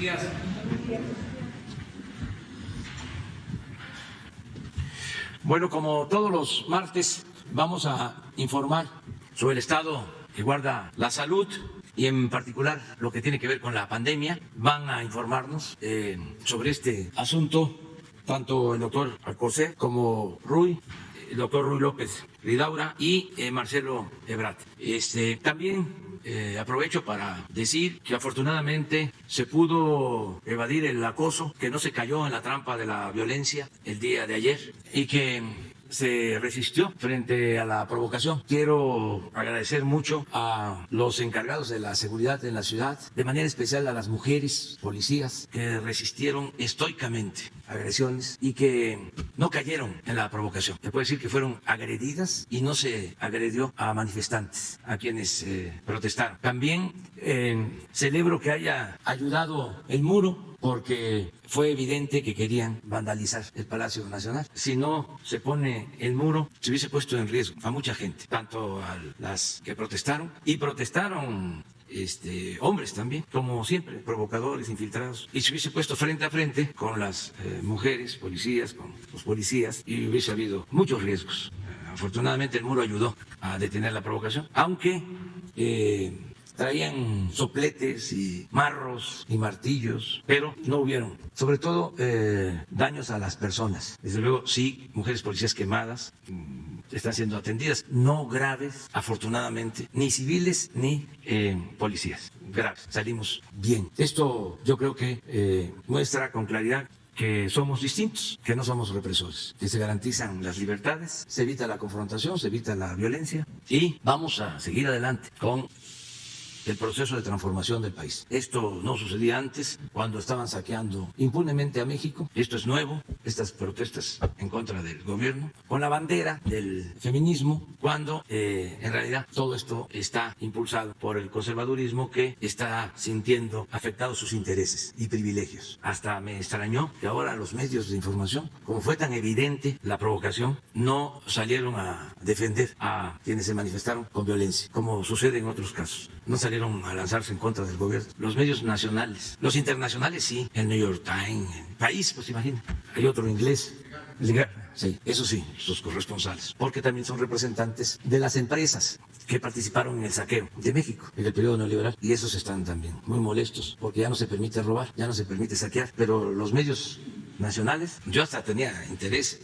días. Bueno, como todos los martes, vamos a informar sobre el estado que guarda la salud y en particular lo que tiene que ver con la pandemia. Van a informarnos sobre este asunto tanto el doctor Alcocer como el doctor Ruy López Ridaura y Marcelo Ebrard. También aprovecho para decir que afortunadamente se pudo evadir el acoso, que no se cayó en la trampa de la violencia el día de ayer y que se resistió frente a la provocación. Quiero agradecer mucho a los encargados de la seguridad en la ciudad, de manera especial a las mujeres policías que resistieron estoicamente agresiones y que no cayeron en la provocación. Se puede decir que fueron agredidas y no se agredió a manifestantes, a quienes protestaron. También celebro que haya ayudado el muro, porque fue evidente que querían vandalizar el Palacio Nacional. Si no se pone el muro, se hubiese puesto en riesgo a mucha gente, tanto a las que protestaron, y protestaron hombres también, como siempre, provocadores, infiltrados, y se hubiese puesto frente a frente con las mujeres policías, con los policías, y hubiese habido muchos riesgos. Afortunadamente el muro ayudó a detener la provocación, aunque traían sopletes y marros y martillos, pero no hubieron, sobre todo, daños a las personas. Desde luego, sí, mujeres policías quemadas están siendo atendidas, no graves, afortunadamente, ni civiles ni policías graves. Salimos bien. Esto yo creo que muestra con claridad que somos distintos, que no somos represores, que se garantizan las libertades, se evita la confrontación, se evita la violencia y vamos a seguir adelante con el proceso de transformación del país. Esto no sucedía antes, cuando estaban saqueando impunemente a México. Esto es nuevo, estas protestas en contra del gobierno, con la bandera del feminismo, cuando en realidad todo esto está impulsado por el conservadurismo que está sintiendo afectados sus intereses y privilegios. Hasta me extrañó que ahora los medios de información, como fue tan evidente la provocación, no salieron a defender a quienes se manifestaron con violencia, como sucede en otros casos. No salieron a lanzarse en contra del gobierno. Los medios nacionales, los internacionales sí, el New York Times, el País, pues imagina, hay otro inglés. Sí, eso sí, sus corresponsales, porque también son representantes de las empresas que participaron en el saqueo de México en el periodo neoliberal, y esos están también muy molestos porque ya no se permite robar, ya no se permite saquear, pero los medios nacionales, yo hasta tenía interés,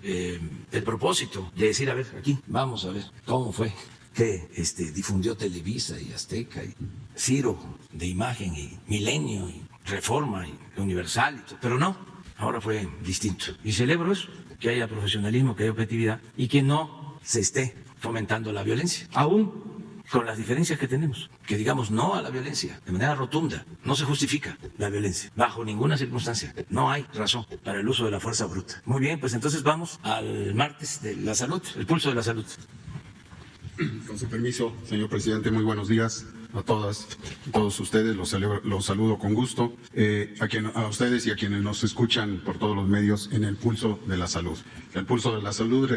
el propósito de decir, a ver, aquí, vamos a ver cómo fue que difundió Televisa y Azteca y Ciro de Imagen y Milenio y Reforma y Universal, y todo. Pero no, ahora fue distinto. Y celebro eso, que haya profesionalismo, que haya objetividad y que no se esté fomentando la violencia, aún con las diferencias que tenemos, que digamos no a la violencia de manera rotunda. No se justifica la violencia bajo ninguna circunstancia, no hay razón para el uso de la fuerza bruta. Muy bien, pues entonces vamos al martes de la salud, el pulso de la salud. Con su permiso, señor presidente, muy buenos días a todas y todos ustedes. Los saludo con gusto, a ustedes y a quienes nos escuchan por todos los medios en el Pulso de la Salud. El Pulso de la Salud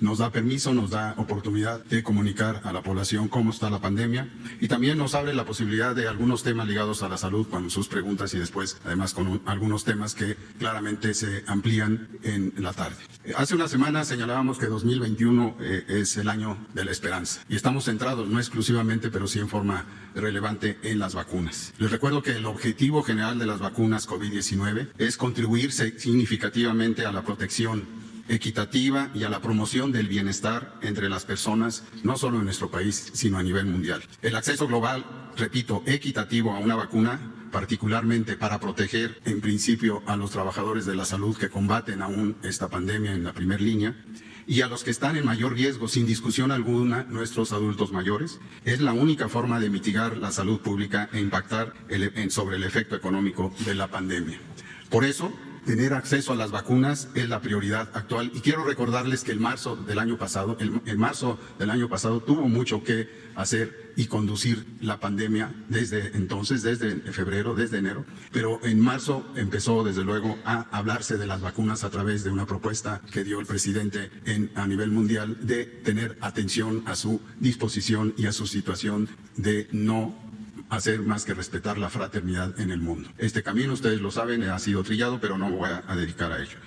nos da permiso, nos da oportunidad de comunicar a la población cómo está la pandemia y también nos abre la posibilidad de algunos temas ligados a la salud con sus preguntas y después, además, con algunos temas que claramente se amplían en la tarde. Hace una semana señalábamos que 2021 es el año de la esperanza y estamos centrados, no exclusivamente, pero sí en forma relevante, en las vacunas. Les recuerdo que el objetivo general de las vacunas COVID-19 es contribuir significativamente a la protección equitativa y a la promoción del bienestar entre las personas, no solo en nuestro país, sino a nivel mundial. El acceso global, repito, equitativo a una vacuna, particularmente para proteger, en principio, a los trabajadores de la salud que combaten aún esta pandemia en la primera línea, y a los que están en mayor riesgo, sin discusión alguna, nuestros adultos mayores, es la única forma de mitigar la salud pública e impactar sobre el efecto económico de la pandemia. Por eso, tener acceso a las vacunas es la prioridad actual y quiero recordarles que el marzo del año pasado tuvo mucho que hacer y conducir la pandemia desde entonces, desde febrero, desde enero, pero en marzo empezó desde luego a hablarse de las vacunas a través de una propuesta que dio el presidente a nivel mundial de tener atención a su disposición y a su situación de no hacer más que respetar la fraternidad en el mundo. Este camino, ustedes lo saben, ha sido trillado, pero no me voy a dedicar a ello.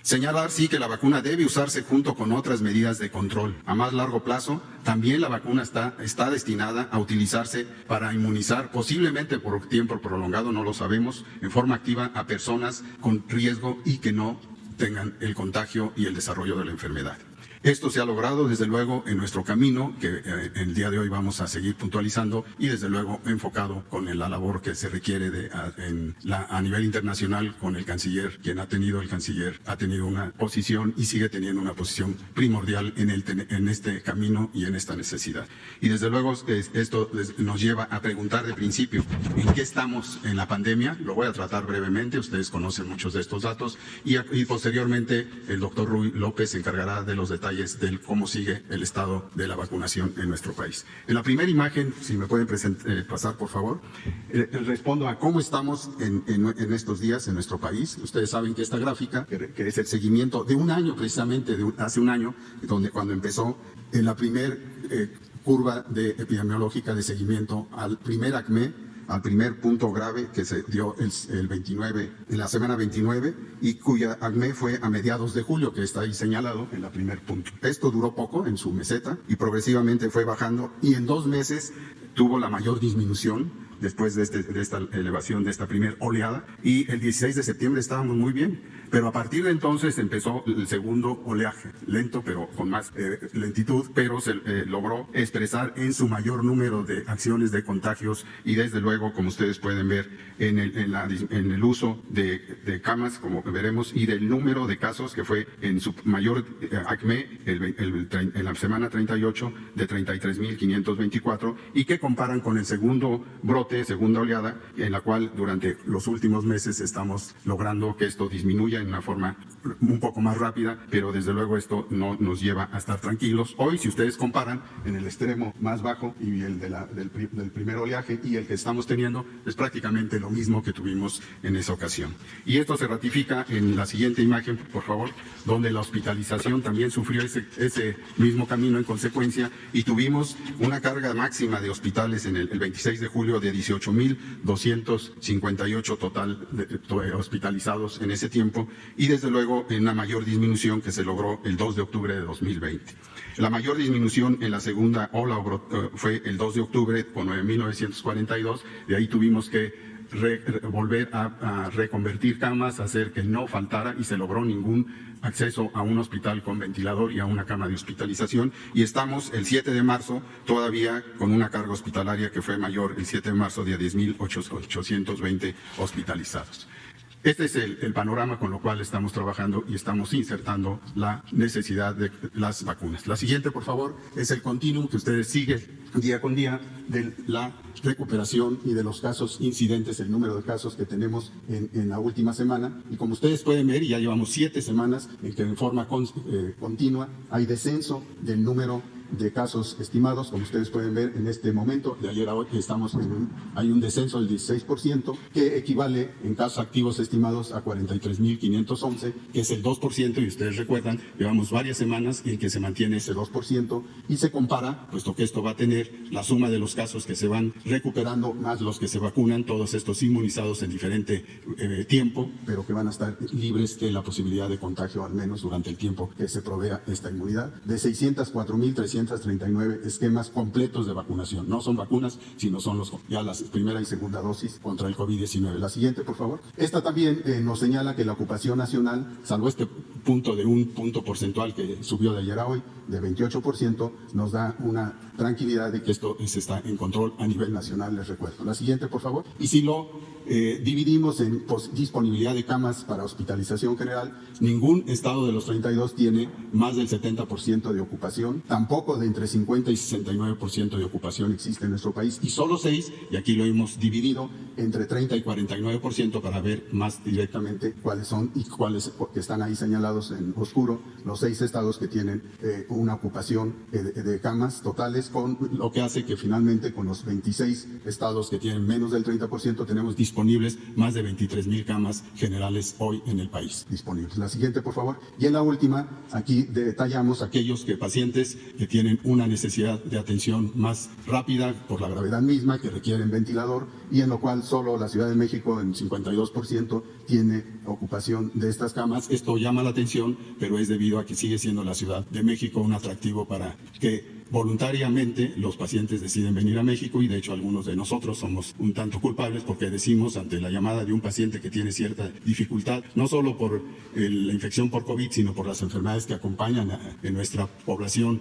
Señalar, sí, que la vacuna debe usarse junto con otras medidas de control. A más largo plazo, también la vacuna está destinada a utilizarse para inmunizar, posiblemente por tiempo prolongado, no lo sabemos, en forma activa a personas con riesgo y que no tengan el contagio y el desarrollo de la enfermedad. Esto se ha logrado, desde luego, en nuestro camino, que el día de hoy vamos a seguir puntualizando, y desde luego enfocado con la labor que se requiere a nivel internacional con el canciller, el canciller ha tenido una posición y sigue teniendo una posición primordial en este camino y en esta necesidad. Y desde luego esto nos lleva a preguntar de principio, ¿en qué estamos en la pandemia? Lo voy a tratar brevemente, ustedes conocen muchos de estos datos, y posteriormente el doctor Ruy López se encargará de los detalles de cómo sigue el estado de la vacunación en nuestro país. En la primera imagen, si me pueden pasar por favor, respondo a cómo estamos en estos días en nuestro país. Ustedes saben que esta gráfica, que es el seguimiento de un año precisamente, hace un año, cuando empezó en la primer curva epidemiológica de seguimiento al primer ACME, al primer punto grave que se dio el 29, en la semana 29, y cuya ACME fue a mediados de julio, que está ahí señalado en la primer punto. Esto duró poco en su meseta y progresivamente fue bajando, y en 2 meses tuvo la mayor disminución después de esta elevación, de esta primera oleada, y el 16 de septiembre estábamos muy bien, pero a partir de entonces empezó el segundo oleaje, lento pero con más lentitud, pero se logró expresar en su mayor número de acciones de contagios, y desde luego, como ustedes pueden ver, en el uso de camas, como veremos, y del número de casos, que fue en su mayor ACME en la semana 38 de 33.524, y que comparan con el segundo brote, segunda oleada, en la cual durante los últimos meses estamos logrando que esto disminuya en una forma un poco más rápida, pero desde luego esto no nos lleva a estar tranquilos. Hoy, si ustedes comparan en el extremo más bajo y el del primer oleaje y el que estamos teniendo, es prácticamente lo mismo que tuvimos en esa ocasión. Y esto se ratifica en la siguiente imagen, por favor, donde la hospitalización también sufrió ese mismo camino en consecuencia, y tuvimos una carga máxima de hospitales en el 26 de julio de 18.258 total hospitalizados en ese tiempo, y desde luego en una mayor disminución que se logró el 2 de octubre de 2020. La mayor disminución en la segunda ola fue el 2 de octubre con 9.942, de ahí tuvimos que volver a reconvertir camas, hacer que no faltara, y se logró ningún acceso a un hospital con ventilador y a una cama de hospitalización, y estamos el 7 de marzo todavía con una carga hospitalaria que fue mayor el 7 de marzo de 10.820 hospitalizados. Este es el panorama con lo cual estamos trabajando y estamos insertando la necesidad de las vacunas. La siguiente, por favor, es el continuum que ustedes siguen día con día de la recuperación y de los casos incidentes, el número de casos que tenemos en la última semana. Y como ustedes pueden ver, ya llevamos 7 semanas en que en forma continua hay descenso del número de casos estimados. Como ustedes pueden ver en este momento, de ayer a hoy hay un descenso del 16%, que equivale en casos activos estimados a 43.511, que es el 2%, y ustedes recuerdan, llevamos varias semanas en que se mantiene ese 2%, y se compara, puesto que esto va a tener la suma de los casos que se van recuperando más los que se vacunan, todos estos inmunizados en diferente tiempo, pero que van a estar libres de la posibilidad de contagio, al menos durante el tiempo que se provea esta inmunidad, de 604.339 esquemas completos de vacunación. No son vacunas, sino son ya las primera y segunda dosis contra el COVID-19. La siguiente, por favor. Esta también nos señala que la ocupación nacional, salvo este punto de un punto porcentual que subió de ayer a hoy, de 28%, nos da una tranquilidad de que esto está en control a nivel nacional, les recuerdo. La siguiente, por favor. Y si lo dividimos en disponibilidad de camas para hospitalización general, ningún estado de los 32 tiene más del 70% de ocupación, tampoco de entre 50 y 69% de ocupación existe en nuestro país, y solo 6, y aquí lo hemos dividido entre 30 y 49% para ver más directamente cuáles son y cuáles que están ahí señalados en oscuro, los 6 estados que tienen una ocupación de camas totales, con lo que hace que finalmente con los 26 estados que tienen menos del 30% tenemos disponibilidad disponibles más de 23,000 camas generales hoy en el país disponibles. La siguiente, por favor. Y en la última, aquí detallamos aquellos pacientes que tienen una necesidad de atención más rápida por la gravedad misma, que requieren ventilador, y en lo cual solo la Ciudad de México en 52% tiene ocupación de estas camas. Esto llama la atención, pero es debido a que sigue siendo la Ciudad de México un atractivo para que voluntariamente los pacientes deciden venir a México, y de hecho algunos de nosotros somos un tanto culpables porque decimos ante la llamada de un paciente que tiene cierta dificultad, no solo por la infección por COVID, sino por las enfermedades que acompañan en nuestra población,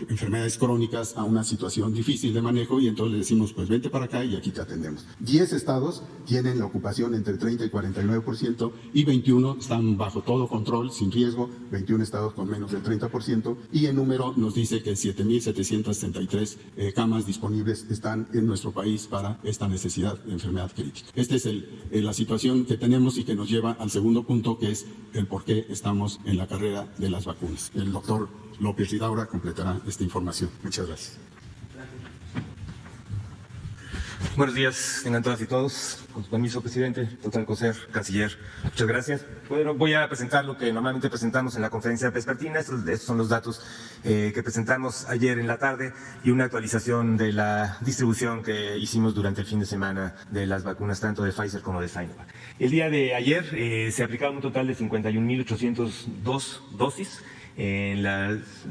enfermedades crónicas, a una situación difícil de manejo, y entonces le decimos, pues vente para acá y aquí te atendemos. 10 estados tienen la ocupación entre 30 y 49%, y 21 están bajo todo control, sin riesgo, 21 estados con menos del 30%, y en número nos dice que 7,763 camas disponibles están en nuestro país para esta necesidad de enfermedad crítica. Esta es la situación que tenemos y que nos lleva al segundo punto, que es el por qué estamos en la carrera de las vacunas. El doctor López Ridaura completará esta información. Muchas gracias. Buenos días, tengan todas y todos. Con su permiso, presidente, doctor Alcocer, canciller, muchas gracias. Bueno, voy a presentar lo que normalmente presentamos en la conferencia vespertina. Estos son los datos que presentamos ayer en la tarde, y una actualización de la distribución que hicimos durante el fin de semana de las vacunas, tanto de Pfizer como de Sinovac. El día de ayer se aplicaron un total de 51,802 dosis,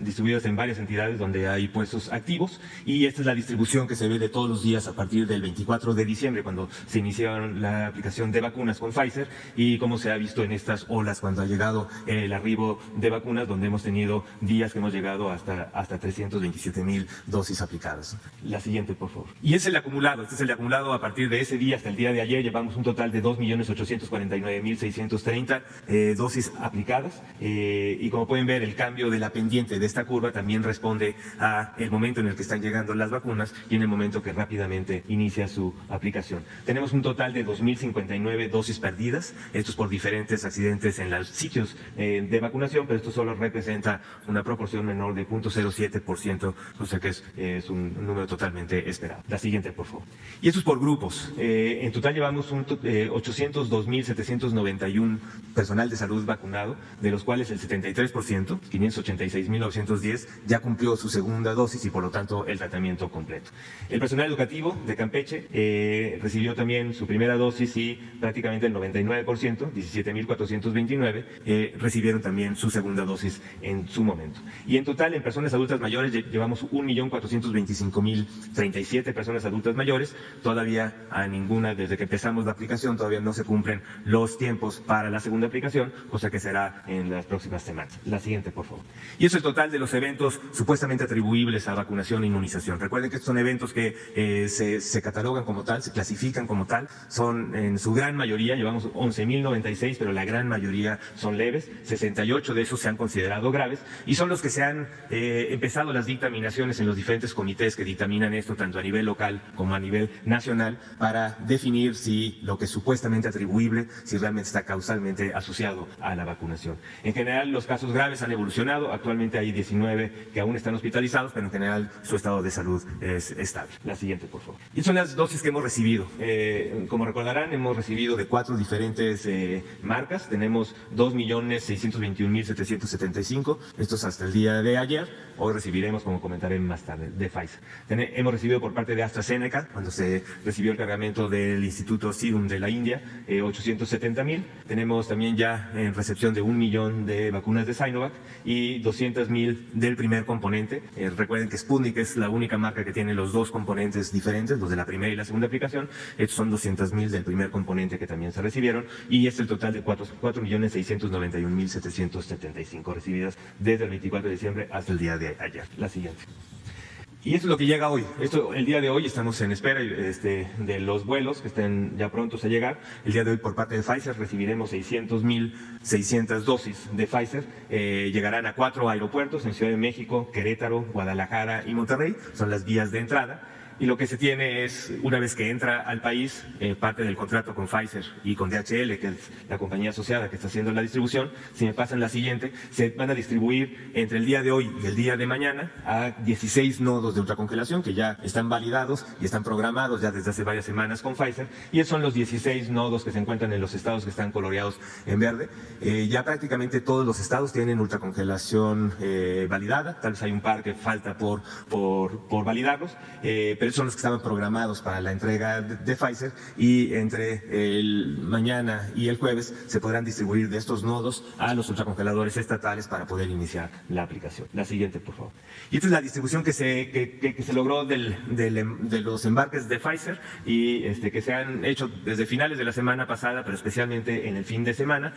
distribuidas en varias entidades donde hay puestos activos, y esta es la distribución que se ve de todos los días a partir del 24 de diciembre, cuando se iniciaron la aplicación de vacunas con Pfizer, y cómo se ha visto en estas olas cuando ha llegado el arribo de vacunas, donde hemos tenido días que hemos llegado hasta 327,000 dosis aplicadas. La siguiente, por favor. Y es el acumulado, este es el acumulado a partir de ese día hasta el día de ayer. Llevamos un total de 2,849,630 dosis aplicadas, y como pueden ver, el cambio de la pendiente de esta curva también responde a el momento en el que están llegando las vacunas y en el momento que rápidamente inicia su aplicación. Tenemos un total de 2,059 dosis perdidas, estos por diferentes accidentes en los sitios de vacunación, pero esto solo representa una proporción menor de 0,07%, o sea que es un número totalmente esperado. La siguiente, por favor. Y esto es por grupos. En total llevamos 802,791 personal de salud vacunado, de los cuales el 73%, 586,910, ya cumplió su segunda dosis y por lo tanto el tratamiento completo. El personal educativo de Campeche recibió también su primera dosis, y prácticamente el 99%, 17,429, recibieron también su segunda dosis en su momento. Y en total, en personas adultas mayores, llevamos 1,425,037 personas adultas mayores. Todavía a ninguna, desde que empezamos la aplicación, todavía no se cumplen los tiempos para la segunda aplicación, cosa que será en las próximas semanas. La siguiente, por favor. Y eso es el total de los eventos supuestamente atribuibles a vacunación e inmunización. Recuerden que estos son eventos que se catalogan como tal, se clasifican como tal. Son en su gran mayoría, llevamos 11,096, pero la gran mayoría son leves. 68 de esos se han considerado graves, y son los que se han empezado las dictaminaciones en los diferentes comités que dictaminan esto, tanto a nivel local como a nivel nacional, para definir si lo que es supuestamente atribuible, si realmente está causalmente asociado a la vacunación. En general, los casos graves han evolucionado. Actualmente hay 19 que aún están hospitalizados, pero en general su estado de salud es estable. La siguiente, por favor. Y son las dosis que hemos recibido. Como recordarán, hemos recibido de 4 diferentes marcas. Tenemos 2,621,775. Estos hasta el día de ayer. Hoy recibiremos, como comentaré más tarde, de Pfizer. Hemos recibido por parte de AstraZeneca, cuando se recibió el cargamento del Instituto Serum de la India, 870,000. Tenemos también ya en recepción de 1 millón de vacunas de Sinovac y 200,000 del primer componente. Recuerden que Sputnik es la única marca que tiene los dos componentes diferentes, los de la primera y la segunda aplicación. Estos son 200,000 del primer componente que también se recibieron, y es el total de 4,691,775 recibidas desde el 24 de diciembre hasta el día de ayer. La siguiente. Y eso es lo que llega hoy. El día de hoy estamos en espera de los vuelos que estén ya prontos a llegar. El día de hoy, por parte de Pfizer, recibiremos 600,600 dosis de Pfizer. Llegarán a 4 aeropuertos en Ciudad de México, Querétaro, Guadalajara y Monterrey. Son las vías de entrada. y lo que se tiene es, una vez que entra al país, parte del contrato con Pfizer y con DHL, que es la compañía asociada que está haciendo la distribución. Si me pasan la siguiente, se van a distribuir entre el día de hoy y el día de mañana a 16 nodos de ultracongelación que ya están validados y están programados ya desde hace varias semanas con Pfizer, y esos son los 16 nodos que se encuentran en los estados que están coloreados en verde. Ya prácticamente todos los estados tienen ultracongelación validada, tal vez hay un par que falta por validarlos, pero esos son los que estaban programados para la entrega de Pfizer, y entre el mañana y el jueves se podrán distribuir de estos nodos a los ultracongeladores estatales para poder iniciar la aplicación. La siguiente, por favor. Y esta es la distribución que se logró de los embarques de Pfizer y que se han hecho desde finales de la semana pasada, pero especialmente en el fin de semana.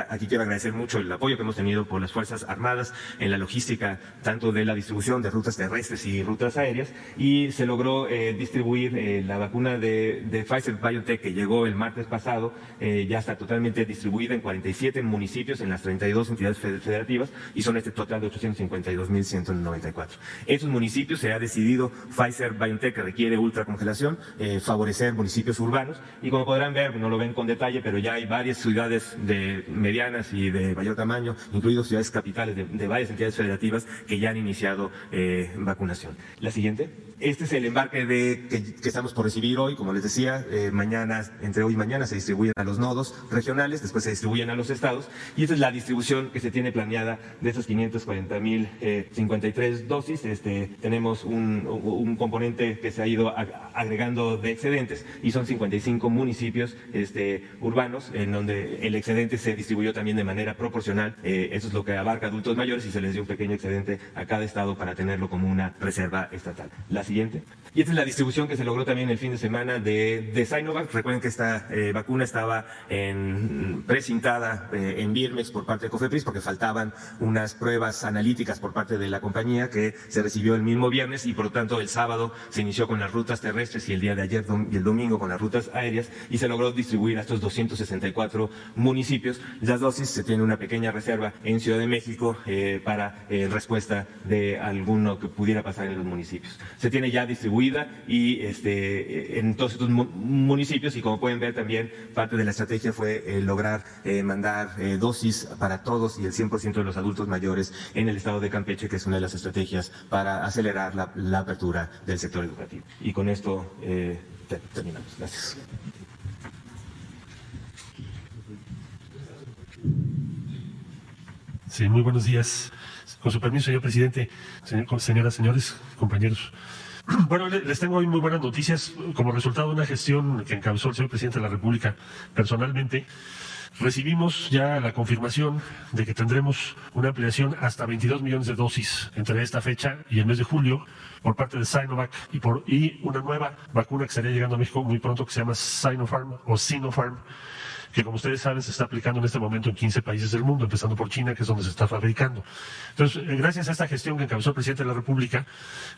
Aquí quiero agradecer mucho el apoyo que hemos tenido por las Fuerzas Armadas en la logística, tanto de la distribución de rutas terrestres y rutas aéreas, y se logró distribuir la vacuna de Pfizer-BioNTech, que llegó el martes pasado, ya está totalmente distribuida en 47 municipios en las 32 entidades federativas, y son este total de 852.194. Esos municipios se ha decidido Pfizer-BioNTech, que requiere ultracongelación, favorecer municipios urbanos, y como podrán ver, no lo ven con detalle, pero ya hay varias ciudades medianas y de mayor tamaño, incluidos ciudades capitales de varias entidades federativas, que ya han iniciado vacunación. La siguiente. Este es el embarque que estamos por recibir hoy. Como les decía, entre hoy y mañana se distribuyen a los nodos regionales, después se distribuyen a los estados, y esta es la distribución que se tiene planeada de esas 540.053 dosis. Tenemos un componente que se ha ido agregando de excedentes, y son 55 municipios urbanos en donde el excedente se distribuyó también de manera proporcional. Eso es lo que abarca adultos mayores, y se les dio un pequeño excedente a cada estado para tenerlo como una reserva estatal. La siguiente. Y esta es la distribución que se logró también el fin de semana de Sinovac. Recuerden que esta vacuna estaba precintada en Birmex por parte de COFEPRIS, porque faltaban unas pruebas analíticas por parte de la compañía, que se recibió el mismo viernes, y por lo tanto el sábado se inició con las rutas terrestres y el día de ayer y el domingo con las rutas aéreas, y se logró distribuir a estos 264 municipios. Las dosis, se tiene una pequeña reserva en Ciudad de México para respuesta de alguno que pudiera pasar en los municipios. Se tiene ya distribuida y en todos estos municipios, y como pueden ver también parte de la estrategia fue lograr mandar dosis para todos y el 100% de los adultos mayores en el estado de Campeche, que es una de las estrategias para acelerar la apertura del sector educativo. Y con esto terminamos. Gracias. Sí, muy buenos días. Con su permiso, señor presidente, señoras, señores, compañeros. Bueno, les tengo hoy muy buenas noticias. Como resultado de una gestión que encabezó el señor presidente de la República personalmente, recibimos ya la confirmación de que tendremos una ampliación hasta 22 millones de dosis entre esta fecha y el mes de julio por parte de Sinovac, y una nueva vacuna que estaría llegando a México muy pronto, que se llama Sinopharm, que como ustedes saben se está aplicando en este momento en 15 países del mundo, empezando por China, que es donde se está fabricando. Entonces, gracias a esta gestión que encabezó el presidente de la República,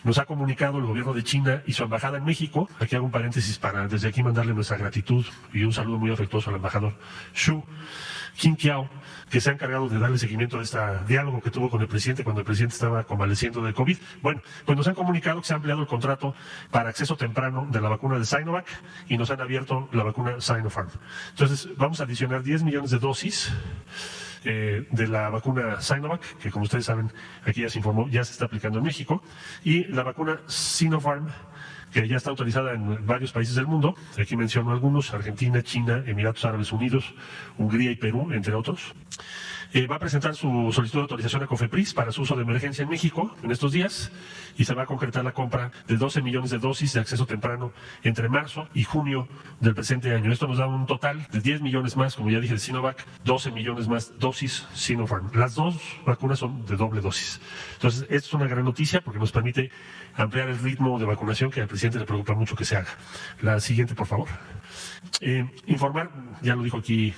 nos ha comunicado el gobierno de China y su embajada en México. Aquí hago un paréntesis para desde aquí mandarle nuestra gratitud y un saludo muy afectuoso al embajador Xu Qingqiao, que se ha encargado de darle seguimiento a este diálogo que tuvo con el presidente cuando el presidente estaba convaleciendo de COVID. Bueno, pues nos han comunicado que se ha ampliado el contrato para acceso temprano de la vacuna de Sinovac, y nos han abierto la vacuna Sinopharm. Entonces, vamos a adicionar 10 millones de dosis de la vacuna Sinovac, que como ustedes saben, aquí ya se informó, ya se está aplicando en México, y la vacuna Sinopharm, que ya está autorizada en varios países del mundo. Aquí menciono algunos: Argentina, China, Emiratos Árabes Unidos, Hungría y Perú, entre otros. Va a presentar su solicitud de autorización a COFEPRIS para su uso de emergencia en México en estos días, y se va a concretar la compra de 12 millones de dosis de acceso temprano entre marzo y junio del presente año. Esto nos da un total de 10 millones más, como ya dije, de Sinovac, 12 millones más dosis Sinopharm. Las dos vacunas son de doble dosis. Entonces, esto es una gran noticia porque nos permite ampliar el ritmo de vacunación que al presidente le preocupa mucho que se haga. La siguiente, por favor. Informar, ya lo dijo aquí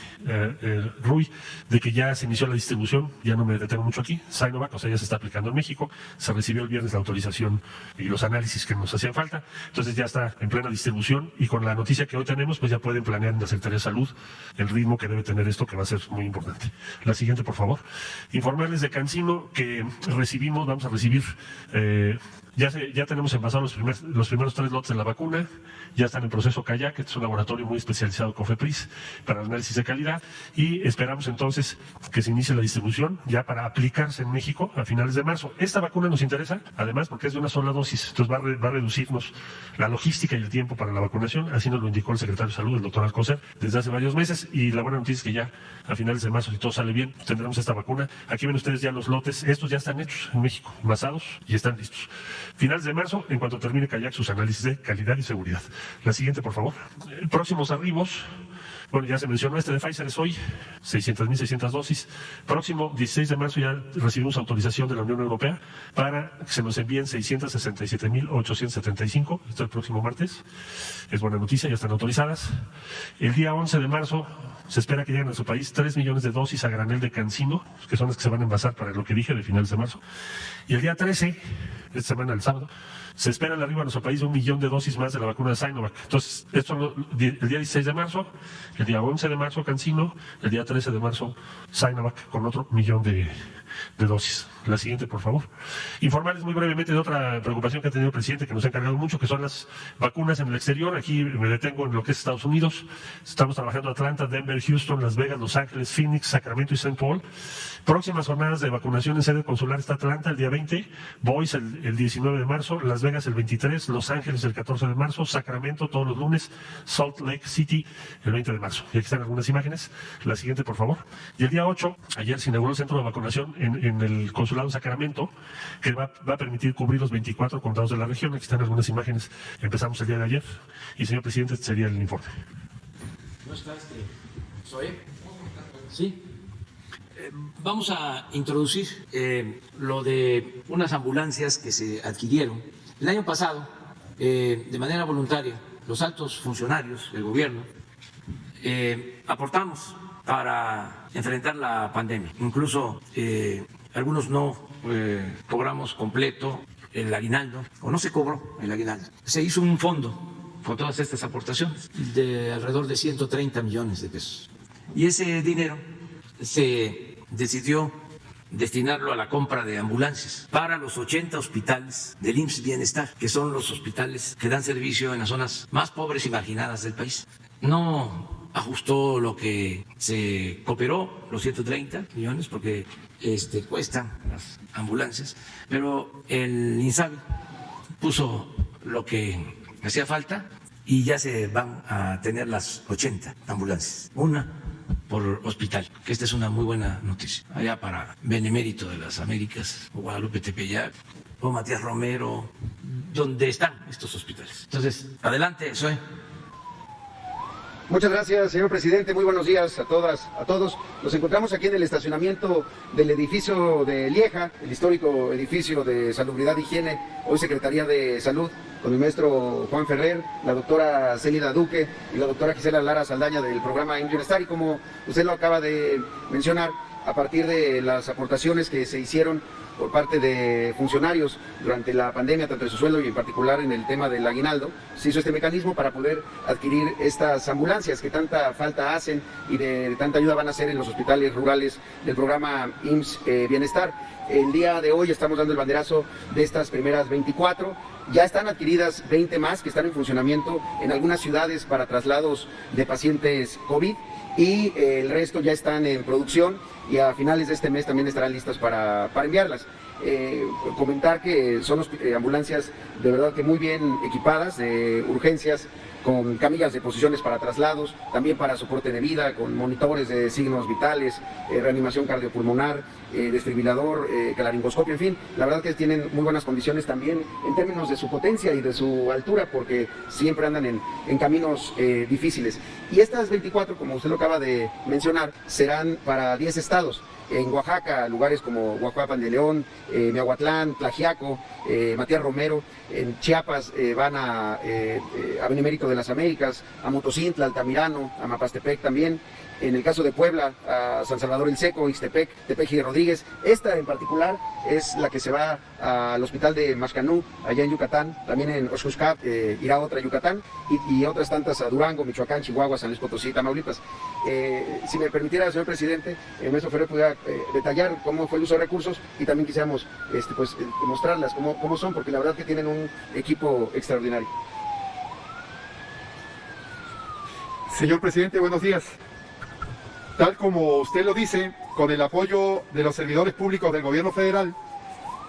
Rui, de que ya se inició la distribución, ya no me detengo mucho aquí, Sinovac, o sea, ya se está aplicando en México, se recibió el viernes la autorización y los análisis que nos hacían falta, entonces ya está en plena distribución, y con la noticia que hoy tenemos, pues ya pueden planear en la Secretaría de Salud el ritmo que debe tener esto, que va a ser muy importante. La siguiente, por favor. Informarles de CanSino que vamos a recibir, ya tenemos envasados los primeros 3 lotes de la vacuna, ya están en proceso Kayak, que es un laboratorio muy especializado COFEPRIS para el análisis de calidad, y esperamos entonces que se inicie la distribución ya para aplicarse en México a finales de marzo. Esta vacuna nos interesa, además, porque es de una sola dosis, entonces va a reducirnos la logística y el tiempo para la vacunación, así nos lo indicó el secretario de Salud, el doctor Alcocer, desde hace varios meses, y la buena noticia es que ya a finales de marzo, si todo sale bien, tendremos esta vacuna. Aquí ven ustedes ya los lotes, estos ya están hechos en México, envasados y están listos. Finales de marzo, en cuanto termine Kayak sus análisis de calidad y seguridad. La siguiente, por favor. Próximos arribos. Bueno, ya se mencionó de Pfizer es hoy, 600.600 dosis. Próximo 16 de marzo ya recibimos autorización de la Unión Europea para que se nos envíen 667.875, esto es el próximo martes. Es buena noticia, ya están autorizadas. El día 11 de marzo se espera que lleguen a nuestro país 3 millones de dosis a granel de CanSino, que son las que se van a envasar para lo que dije de finales de marzo. Y el día 13, esta semana, el sábado, se espera el arribo a nuestro país de 1 millón de dosis más de la vacuna de Sinovac. Entonces, esto el día 16 de marzo, el día 11 de marzo CanSino, el día 13 de marzo Sinovac con otro 1 millón de dosis. La siguiente, por favor. Informarles muy brevemente de otra preocupación que ha tenido el presidente, que nos ha encargado mucho, que son las vacunas en el exterior. Aquí me detengo en lo que es Estados Unidos. Estamos trabajando en Atlanta, Denver, Houston, Las Vegas, Los Ángeles, Phoenix, Sacramento y St. Paul. Próximas jornadas de vacunación en sede consular está Atlanta el día 20, Boise el 19 de marzo, Las Vegas el 23, Los Ángeles el 14 de marzo, Sacramento todos los lunes, Salt Lake City el 20 de marzo. Y aquí están algunas imágenes. La siguiente, por favor. Y el día 8, ayer se inauguró el centro de vacunación en el consulado en Sacramento, que va a permitir cubrir los 24 condados de la región. Aquí están algunas imágenes. Empezamos el día de ayer. Y, señor presidente, este sería el informe. ¿No está ¿Soy? Sí. Vamos a introducir lo de unas ambulancias que se adquirieron. El año pasado, de manera voluntaria, los altos funcionarios del gobierno aportamos para enfrentar la pandemia. Incluso algunos no cobramos completo el aguinaldo, o no se cobró el aguinaldo. Se hizo un fondo con todas estas aportaciones de alrededor de 130 millones de pesos. Y ese dinero se decidió destinarlo a la compra de ambulancias para los 80 hospitales del IMSS Bienestar, que son los hospitales que dan servicio en las zonas más pobres y marginadas del país. No ajustó lo que se cooperó, los 130 millones, porque cuestan las ambulancias, pero el INSABI puso lo que hacía falta y ya se van a tener las 80 ambulancias, una por hospital, que esta es una muy buena noticia. Allá para Benemérito de las Américas, o Guadalupe Tepeyac, o Matías Romero, donde están estos hospitales. Entonces, adelante, Zoe. Muchas gracias, señor presidente. Muy buenos días a todas, a todos. Nos encontramos aquí en el estacionamiento del edificio de Lieja, el histórico edificio de Salubridad e Higiene, hoy Secretaría de Salud, con el maestro Juan Ferrer, la doctora Célida Duque y la doctora Gisela Lara Saldaña del programa IMSS Bienestar. Y como usted lo acaba de mencionar, a partir de las aportaciones que se hicieron por parte de funcionarios durante la pandemia, tanto en su sueldo y en particular en el tema del aguinaldo, se hizo este mecanismo para poder adquirir estas ambulancias que tanta falta hacen y de tanta ayuda van a hacer en los hospitales rurales del programa IMSS Bienestar. El día de hoy estamos dando el banderazo de estas primeras 24. Ya están adquiridas 20 más que están en funcionamiento en algunas ciudades para traslados de pacientes COVID y el resto ya están en producción y a finales de este mes también estarán listas para enviarlas. Comentar que son ambulancias de verdad que muy bien equipadas de urgencias, con camillas de posiciones para traslados, también para soporte de vida, con monitores de signos vitales, reanimación cardiopulmonar, desfibrilador, laringoscopio, en fin, la verdad que tienen muy buenas condiciones también en términos de su potencia y de su altura, porque siempre andan en caminos difíciles. Y estas 24, como usted lo acaba de mencionar, serán para 10 estados. En Oaxaca, lugares como Huajuapan de León, Miahuatlán, Tlaxiaco, Matías Romero. En Chiapas van a Benemérito de las Américas, a Motocintla, Altamirano, a Mapastepec también. en el caso de Puebla a San Salvador el Seco, Ixtepec, Tepeji y Rodríguez. Esta en particular es la que se va al hospital de Mascanú, allá en Yucatán, también en Oxuscap, irá otra a Yucatán, y otras tantas a Durango, Michoacán, Chihuahua, San Luis Potosí, Tamaulipas. Si me permitiera, señor presidente, el maestro Ferrer pudiera detallar cómo fue el uso de recursos, y también quisiéramos mostrarlas cómo son, porque la verdad que tienen un equipo extraordinario. Señor presidente, buenos días. Tal como usted lo dice, con el apoyo de los servidores públicos del gobierno federal,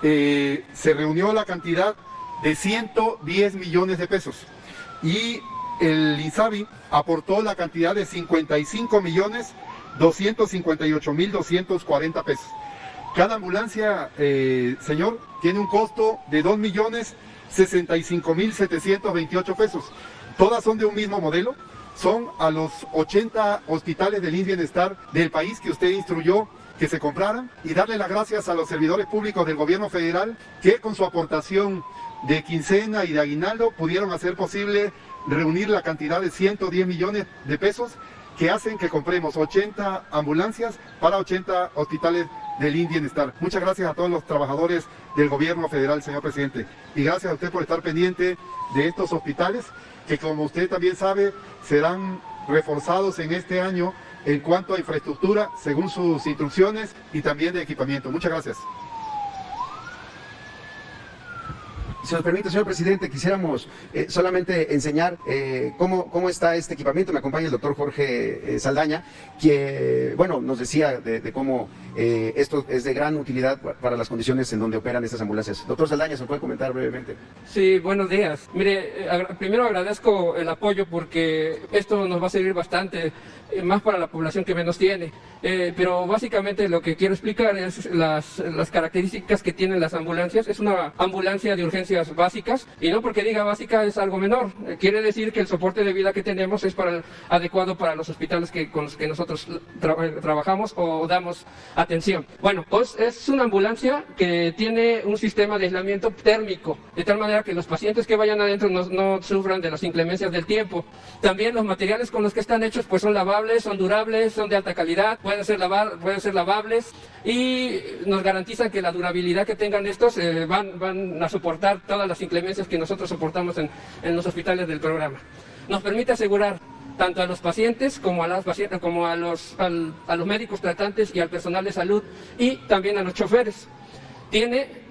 se reunió la cantidad de 110 millones de pesos y el INSABI aportó la cantidad de 55.258.240 pesos. Cada ambulancia, señor, tiene un costo de 2.065.728 pesos. Todas son de un mismo modelo. Son a los 80 hospitales del IMSS Bienestar del país que usted instruyó que se compraran, y darle las gracias a los servidores públicos del gobierno federal que con su aportación de quincena y de aguinaldo pudieron hacer posible reunir la cantidad de 110 millones de pesos que hacen que compremos 80 ambulancias para 80 hospitales del IMSS Bienestar. Muchas gracias a todos los trabajadores del gobierno federal, señor presidente, y gracias a usted por estar pendiente de estos hospitales que, como usted también sabe, serán reforzados en este año en cuanto a infraestructura, según sus instrucciones, y también de equipamiento. Muchas gracias. Si nos permite, señor presidente, quisiéramos solamente enseñar cómo está este equipamiento. Me acompaña el doctor Jorge Saldaña, que, bueno, nos decía de cómo esto es de gran utilidad para las condiciones en donde operan estas ambulancias. Doctor Saldaña, ¿se puede comentar brevemente? Sí, buenos días. Mire, primero agradezco el apoyo porque esto nos va a servir bastante, más para la población que menos tiene. Pero básicamente lo que quiero explicar es las características que tienen las ambulancias. Es una ambulancia de urgencias básicas, y no porque diga básica es algo menor. Quiere decir que el soporte de vida que tenemos es adecuado para los hospitales con los que nosotros trabajamos o damos atención. Bueno, pues es una ambulancia que tiene un sistema de aislamiento térmico, de tal manera que los pacientes que vayan adentro no sufran de las inclemencias del tiempo. También los materiales con los que están hechos pues son lavables, son durables, son de alta calidad, pueden ser lavables, y nos garantizan que la durabilidad que tengan estos van a soportar todas las inclemencias que nosotros soportamos en los hospitales del programa. Nos permite asegurar tanto a los pacientes como a los médicos tratantes y al personal de salud, y también a los choferes. Tiene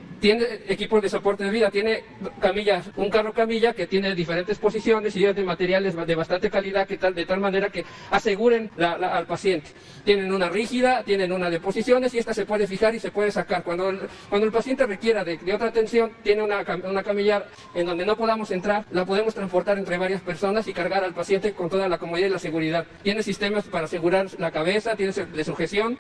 equipos de soporte de vida, tiene camillas, un carro camilla que tiene diferentes posiciones y es de materiales de bastante calidad, de tal manera que aseguren al paciente. Tienen una rígida, tienen una de posiciones, y esta se puede fijar y se puede sacar. Cuando el paciente requiera de otra atención, tiene una camilla en donde no podamos entrar, la podemos transportar entre varias personas y cargar al paciente con toda la comodidad y la seguridad. Tiene sistemas para asegurar la cabeza, tiene de sujeción,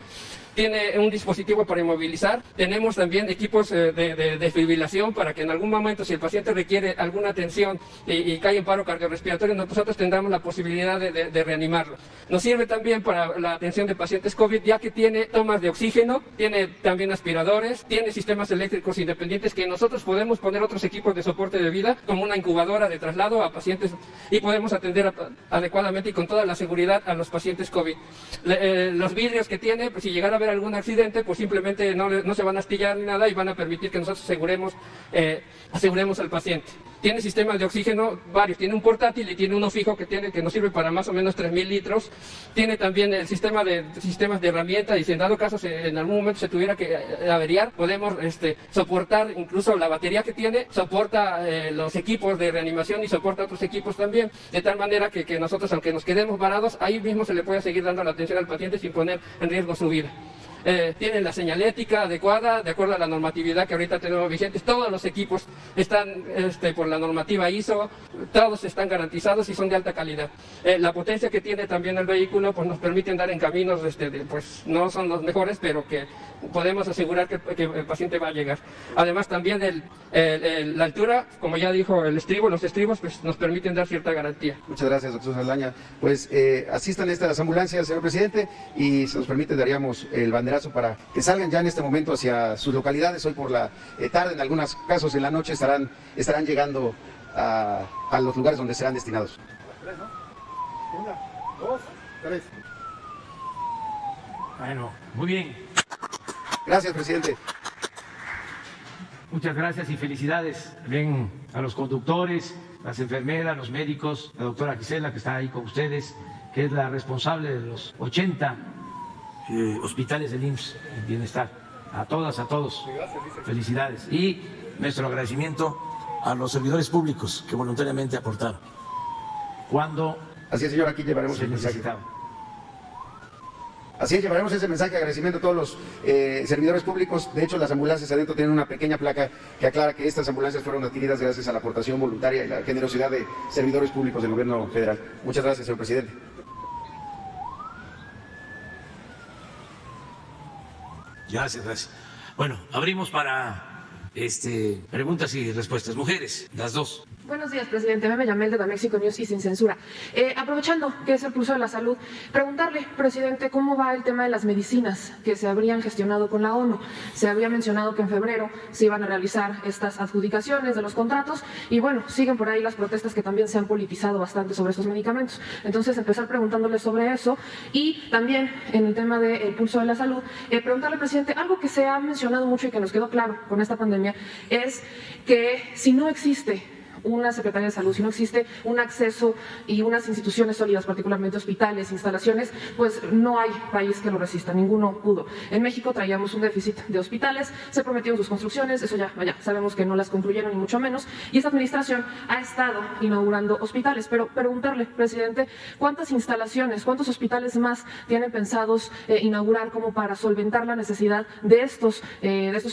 tiene un dispositivo para inmovilizar. Tenemos también equipos de desfibrilación para que en algún momento, si el paciente requiere alguna atención y cae en paro cardiorrespiratorio, nosotros tendremos la posibilidad de reanimarlo. Nos sirve también para la atención de pacientes COVID, ya que tiene tomas de oxígeno, tiene también aspiradores, tiene sistemas eléctricos independientes que nosotros podemos poner otros equipos de soporte de vida, como una incubadora de traslado a pacientes, y podemos atender adecuadamente y con toda la seguridad a los pacientes COVID. Los vidrios que tiene, pues, si llegara a haber algún accidente, pues simplemente no se van a astillar ni nada, y van a permitir que nosotros aseguremos al paciente. Tiene sistemas de oxígeno varios, tiene un portátil y tiene uno fijo que nos sirve para más o menos 3.000 litros. Tiene también el sistemas de herramientas, y si en dado caso en algún momento se tuviera que averiar, podemos soportar incluso la batería que tiene, soporta los equipos de reanimación y soporta otros equipos también, de tal manera que nosotros, aunque nos quedemos varados, ahí mismo se le puede seguir dando la atención al paciente sin poner en riesgo su vida. Tienen la señalética adecuada, de acuerdo a la normatividad que ahorita tenemos vigentes. Todos los equipos están por la normativa ISO, todos están garantizados y son de alta calidad. La potencia que tiene también el vehículo pues nos permite andar en caminos, pues no son los mejores, pero que podemos asegurar que el paciente va a llegar. Además también la altura, como ya dijo los estribos pues nos permiten dar cierta garantía. Muchas gracias, doctor Saldaña. Pues así están estas ambulancias, señor presidente, y si nos permite daríamos el banderazo para que salgan ya en este momento hacia sus localidades. Hoy por la tarde, en algunos casos en la noche, estarán llegando a los lugares donde serán destinados. 1, 2, 3. Bueno, muy bien. Gracias, presidente. Muchas gracias y felicidades también a los conductores, las enfermeras, los médicos, la doctora Gisela que está ahí con ustedes, que es la responsable de los 80 hospitales del IMSS en bienestar. A todas, a todos. Felicidades. Y nuestro agradecimiento a los servidores públicos que voluntariamente aportaron cuando Así es, señor, aquí llevaremos se el mensaje. necesitaba. Así es, llevaremos ese mensaje de agradecimiento a todos los servidores públicos. De hecho, las ambulancias adentro tienen una pequeña placa que aclara que estas ambulancias fueron adquiridas gracias a la aportación voluntaria y la generosidad de servidores públicos del gobierno federal. Muchas gracias, señor presidente. Gracias, gracias. Bueno, abrimos para preguntas y respuestas. Mujeres, las dos. Buenos días, presidente. Meme Yamel de México News y sin censura. Aprovechando que es el pulso de la salud, preguntarle, presidente, ¿cómo va el tema de las medicinas que se habrían gestionado con la ONU? Se había mencionado que en febrero se iban a realizar estas adjudicaciones de los contratos y bueno, siguen por ahí las protestas que también se han politizado bastante sobre estos medicamentos. Entonces, empezar preguntándole sobre eso y también en el tema del pulso de la salud, preguntarle, presidente, algo que se ha mencionado mucho y que nos quedó claro con esta pandemia es que si no existe una Secretaría de Salud, si no existe un acceso y unas instituciones sólidas, particularmente hospitales, instalaciones, pues no hay país que lo resista, ninguno pudo. En México traíamos un déficit de hospitales, se prometieron sus construcciones, eso ya sabemos que no las concluyeron ni mucho menos, y esta administración ha estado inaugurando hospitales, pero preguntarle, presidente, ¿cuántas instalaciones, cuántos hospitales más tienen pensados inaugurar como para solventar la necesidad de estos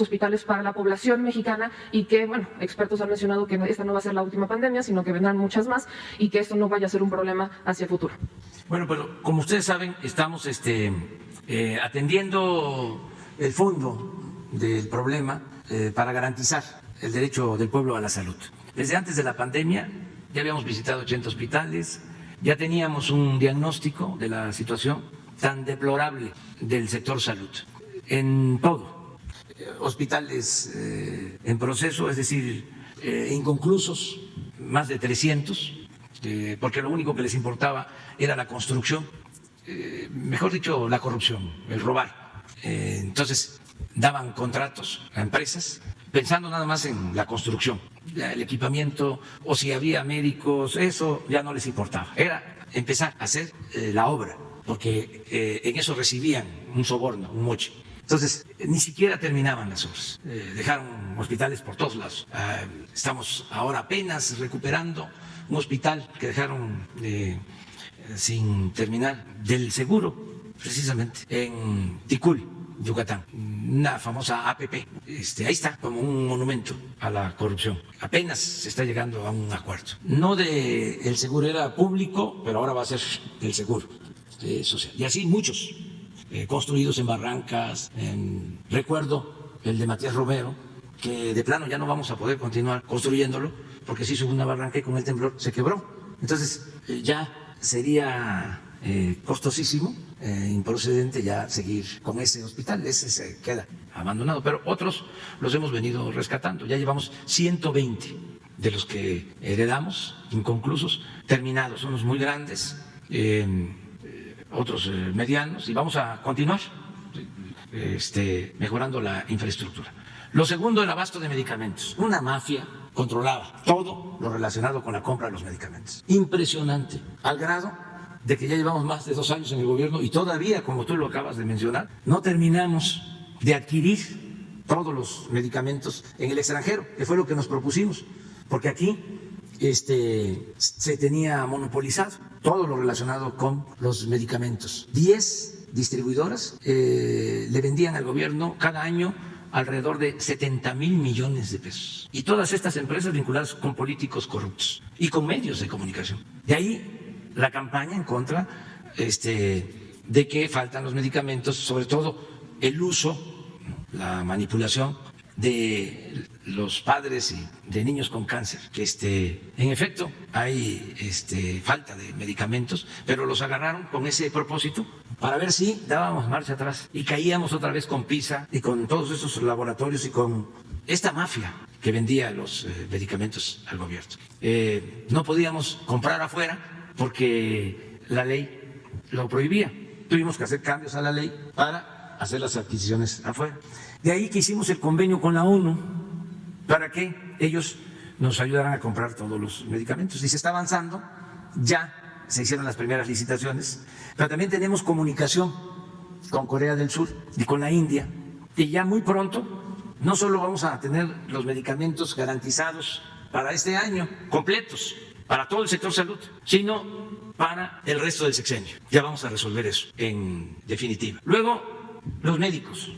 hospitales para la población mexicana y que, bueno, expertos han mencionado que esta no va a ser la última pandemia, sino que vendrán muchas más y que esto no vaya a ser un problema hacia el futuro? Bueno, pero como ustedes saben, estamos atendiendo el fondo del problema para garantizar el derecho del pueblo a la salud. Desde antes de la pandemia ya habíamos visitado 80 hospitales, ya teníamos un diagnóstico de la situación tan deplorable del sector salud en todo. Hospitales en proceso, es decir, inconclusos, más de 300, porque lo único que les importaba era la construcción, mejor dicho, la corrupción, el robar. Entonces, daban contratos a empresas pensando nada más en la construcción, el equipamiento, o si había médicos, eso ya no les importaba. Era empezar a hacer la obra, porque en eso recibían un soborno, un moche. Entonces, ni siquiera terminaban las obras. Dejaron hospitales por todos lados. Estamos ahora apenas recuperando un hospital que dejaron sin terminar del seguro, precisamente, en Ticul, Yucatán. Una famosa APP. Ahí está, como un monumento a la corrupción. Apenas se está llegando a un acuerdo. No el seguro, era público, pero ahora va a ser el seguro social. Y así muchos. Construidos en barrancas, recuerdo el de Matías Romero, que de plano ya no vamos a poder continuar construyéndolo, porque se hizo una barranca y con el temblor se quebró. Entonces ya sería costosísimo, improcedente ya seguir con ese hospital, ese se queda abandonado, pero otros los hemos venido rescatando, ya llevamos 120 de los que heredamos, inconclusos, terminados, unos muy grandes, otros medianos, y vamos a continuar mejorando la infraestructura. Lo segundo, el abasto de medicamentos. Una mafia controlaba todo lo relacionado con la compra de los medicamentos. Impresionante, al grado de que ya llevamos más de 2 años en el gobierno y todavía, como tú lo acabas de mencionar, no terminamos de adquirir todos los medicamentos en el extranjero, que fue lo que nos propusimos, porque aquí se tenía monopolizado todo lo relacionado con los medicamentos. 10 distribuidoras le vendían al gobierno cada año alrededor de 70,000 millones de pesos. Y todas estas empresas vinculadas con políticos corruptos y con medios de comunicación. De ahí la campaña en contra de que faltan los medicamentos, sobre todo el uso, la manipulación de los padres y de niños con cáncer, que en efecto hay falta de medicamentos, pero los agarraron con ese propósito para ver si dábamos marcha atrás y caíamos otra vez con PISA y con todos esos laboratorios y con esta mafia que vendía los medicamentos al gobierno. No podíamos comprar afuera porque la ley lo prohibía. tuvimos que hacer cambios a la ley para hacer las adquisiciones afuera. De ahí que hicimos el convenio con la ONU para que ellos nos ayudaran a comprar todos los medicamentos. Y se está avanzando, ya se hicieron las primeras licitaciones, pero también tenemos comunicación con Corea del Sur y con la India. Y ya muy pronto no solo vamos a tener los medicamentos garantizados para este año, completos, para todo el sector salud, sino para el resto del sexenio. Ya vamos a resolver eso en definitiva. Luego, los médicos.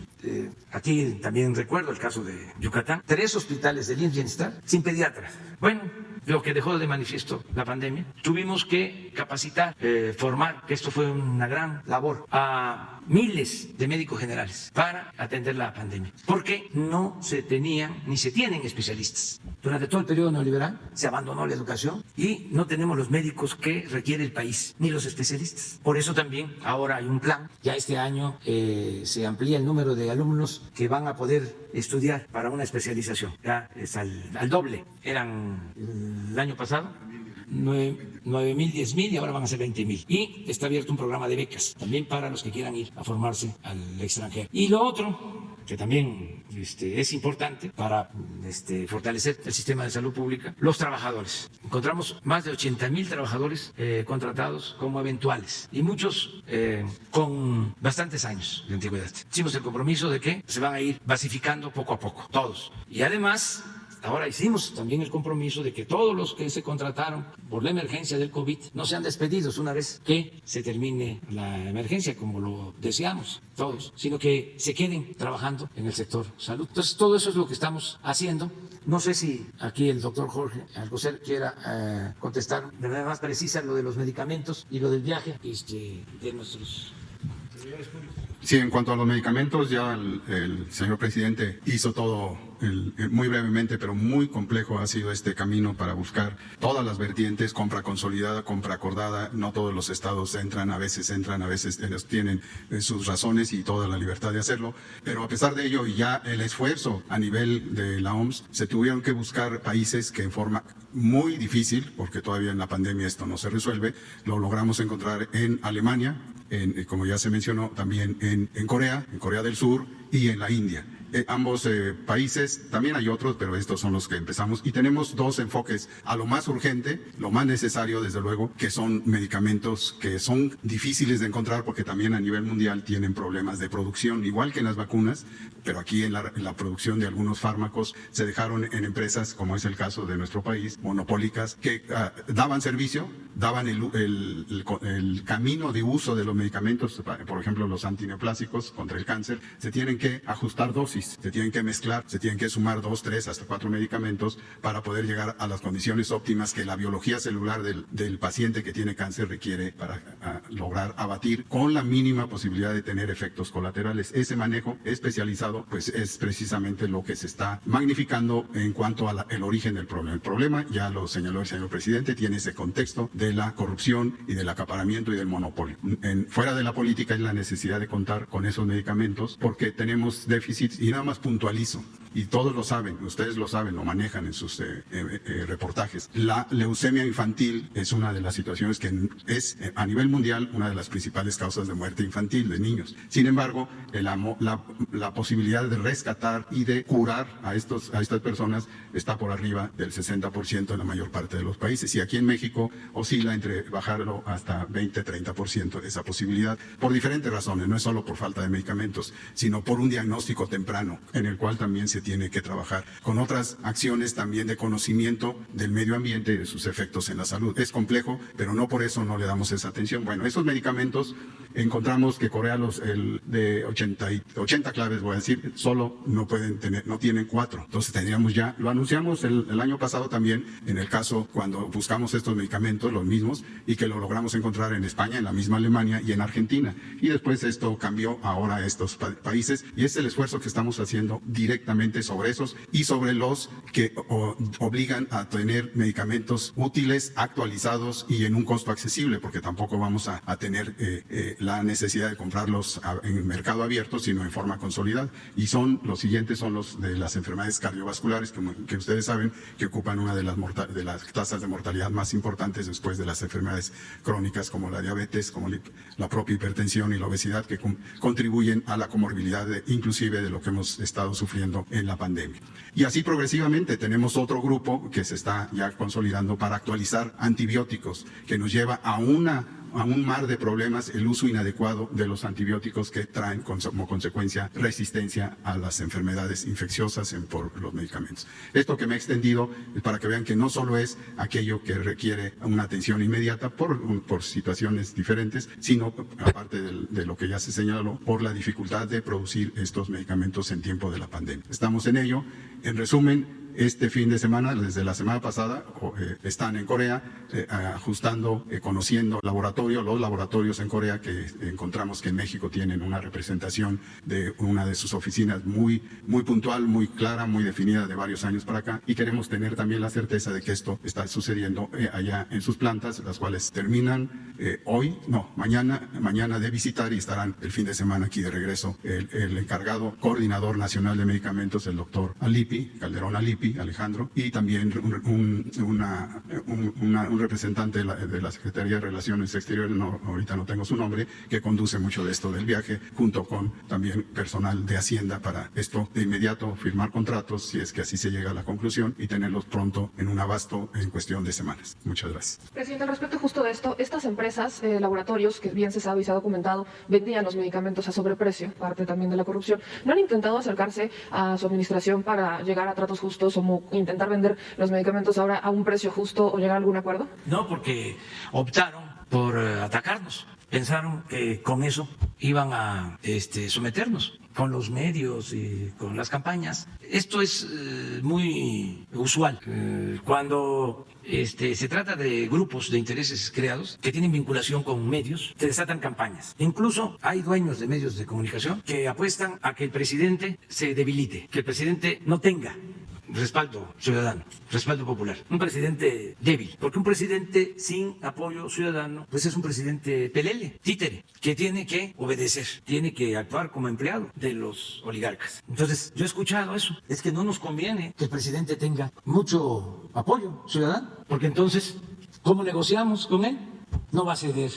Aquí también recuerdo el caso de Yucatán, 3 hospitales del IMSS Bienestar sin pediatras. Bueno, lo que dejó de manifiesto la pandemia, tuvimos que capacitar, formar, que esto fue una gran labor, a miles de médicos generales para atender la pandemia, porque no se tenían ni se tienen especialistas. Durante todo el periodo neoliberal se abandonó la educación y no tenemos los médicos que requiere el país, ni los especialistas. Por eso también ahora hay un plan, ya este año se amplía el número de alumnos que van a poder estudiar para una especialización, ya es al doble, eran el año pasado 9.000, 10.000 y ahora van a ser 20.000. Y está abierto un programa de becas también para los que quieran ir a formarse al extranjero. Y lo otro, que también es importante para fortalecer el sistema de salud pública, los trabajadores. Encontramos más de 80.000 trabajadores contratados como eventuales y muchos con bastantes años de antigüedad. Hicimos el compromiso de que se van a ir basificando poco a poco, todos. Y además, ahora hicimos también el compromiso de que todos los que se contrataron por la emergencia del COVID no sean despedidos una vez que se termine la emergencia, como lo deseamos todos, sino que se queden trabajando en el sector salud. Entonces, todo eso es lo que estamos haciendo. No sé si aquí el doctor Jorge Alcocer quiera contestar de manera más precisa lo de los medicamentos y lo del viaje de nuestros servidores públicos. Sí, en cuanto a los medicamentos, ya el señor presidente hizo todo muy brevemente, pero muy complejo ha sido este camino para buscar todas las vertientes, compra consolidada, compra acordada. No todos los estados entran, a veces ellos tienen sus razones y toda la libertad de hacerlo. Pero a pesar de ello, y ya el esfuerzo a nivel de la OMS, se tuvieron que buscar países que en forma muy difícil, porque todavía en la pandemia esto no se resuelve, lo logramos encontrar en Alemania, como ya se mencionó, también en Corea del Sur y en la India. Ambos países, también hay otros, pero estos son los que empezamos. Y tenemos 2 enfoques: a lo más urgente, lo más necesario, desde luego, que son medicamentos que son difíciles de encontrar porque también a nivel mundial tienen problemas de producción, igual que en las vacunas, pero aquí en la producción de algunos fármacos se dejaron en empresas, como es el caso de nuestro país, monopólicas, que daban servicio, daban el camino de uso de los medicamentos, por ejemplo, los antineoplásicos contra el cáncer, se tienen que ajustar dosis, se tienen que mezclar, se tienen que sumar 2, 3, hasta 4 medicamentos para poder llegar a las condiciones óptimas que la biología celular del paciente que tiene cáncer requiere para lograr abatir con la mínima posibilidad de tener efectos colaterales. Ese manejo especializado, pues es precisamente lo que se está magnificando en cuanto al origen del problema. El problema, ya lo señaló el señor presidente, tiene ese contexto de la corrupción y del acaparamiento y del monopolio. Fuera de la política es la necesidad de contar con esos medicamentos porque tenemos déficits. Y nada más puntualizo, y todos lo saben, ustedes lo saben, lo manejan en sus reportajes. La leucemia infantil es una de las situaciones que es a nivel mundial una de las principales causas de muerte infantil de niños. Sin embargo, la posibilidad de rescatar y de curar a estas personas está por arriba del 60% en la mayor parte de los países. Y aquí en México oscila entre bajarlo hasta 20-30% esa posibilidad, por diferentes razones, no es solo por falta de medicamentos, sino por un diagnóstico temprano, en el cual también se tiene que trabajar con otras acciones también de conocimiento del medio ambiente y de sus efectos en la salud. Es complejo, pero no por eso no le damos esa atención. Bueno, esos medicamentos encontramos que Corea de 80 claves, voy a decir, solo no tienen 4. Entonces tendríamos ya, lo anunciamos el año pasado también, en el caso cuando buscamos estos medicamentos, los mismos, y que lo logramos encontrar en España, en la misma Alemania y en Argentina. Y después esto cambió ahora a estos países, y es el esfuerzo que estamos haciendo directamente sobre esos y sobre los que obligan a tener medicamentos útiles, actualizados y en un costo accesible, porque tampoco vamos a tener la necesidad de comprarlos en el mercado abierto, sino en forma consolidada. Y los siguientes son los de las enfermedades cardiovasculares, que ustedes saben que ocupan una de las tasas de mortalidad más importantes después de las enfermedades crónicas como la diabetes, como la propia hipertensión y la obesidad, que contribuyen a la comorbilidad inclusive de lo que hemos estado sufriendo en la pandemia. Y así progresivamente tenemos otro grupo que se está ya consolidando para actualizar antibióticos, que nos lleva a un mar de problemas el uso inadecuado de los antibióticos que traen como consecuencia resistencia a las enfermedades infecciosas por los medicamentos. Esto que me he extendido es para que vean que no solo es aquello que requiere una atención inmediata por situaciones diferentes, sino aparte de lo que ya se señaló, por la dificultad de producir estos medicamentos en tiempo de la pandemia. Estamos en ello. En resumen, este fin de semana, desde la semana pasada, están en Corea ajustando, conociendo los laboratorios en Corea, que encontramos que en México tienen una representación de una de sus oficinas muy puntual, muy clara, muy definida de varios años para acá, y queremos tener también la certeza de que esto está sucediendo allá en sus plantas, las cuales terminan mañana de visitar, y estarán el fin de semana aquí de regreso el encargado coordinador nacional de medicamentos, el doctor Calderón Alipi, Alejandro, y también un representante de la Secretaría de Relaciones Exteriores, ahorita no tengo su nombre, que conduce mucho de esto del viaje, junto con también personal de Hacienda, para esto de inmediato firmar contratos, si es que así se llega a la conclusión, y tenerlos pronto en un abasto en cuestión de semanas. Muchas gracias. Presidente, al respecto justo de esto, estas empresas, laboratorios, que bien se sabe y se ha documentado, vendían los medicamentos a sobreprecio, parte también de la corrupción. ¿No han intentado acercarse a su administración para llegar a tratos justos, como intentar vender los medicamentos ahora a un precio justo o llegar a algún acuerdo? No, porque optaron por atacarnos. Pensaron que con eso iban a someternos, con los medios y con las campañas. Esto es muy usual. Cuando se trata de grupos de intereses creados que tienen vinculación con medios, se desatan campañas. Incluso hay dueños de medios de comunicación que apuestan a que el presidente se debilite, que el presidente no tenga respaldo ciudadano, respaldo popular. Un presidente débil, porque un presidente sin apoyo ciudadano, pues es un presidente pelele, títere, que tiene que obedecer, tiene que actuar como empleado de los oligarcas. Entonces, yo he escuchado eso, es que no nos conviene que el presidente tenga mucho apoyo ciudadano, porque entonces, ¿cómo negociamos con él? No va a ceder.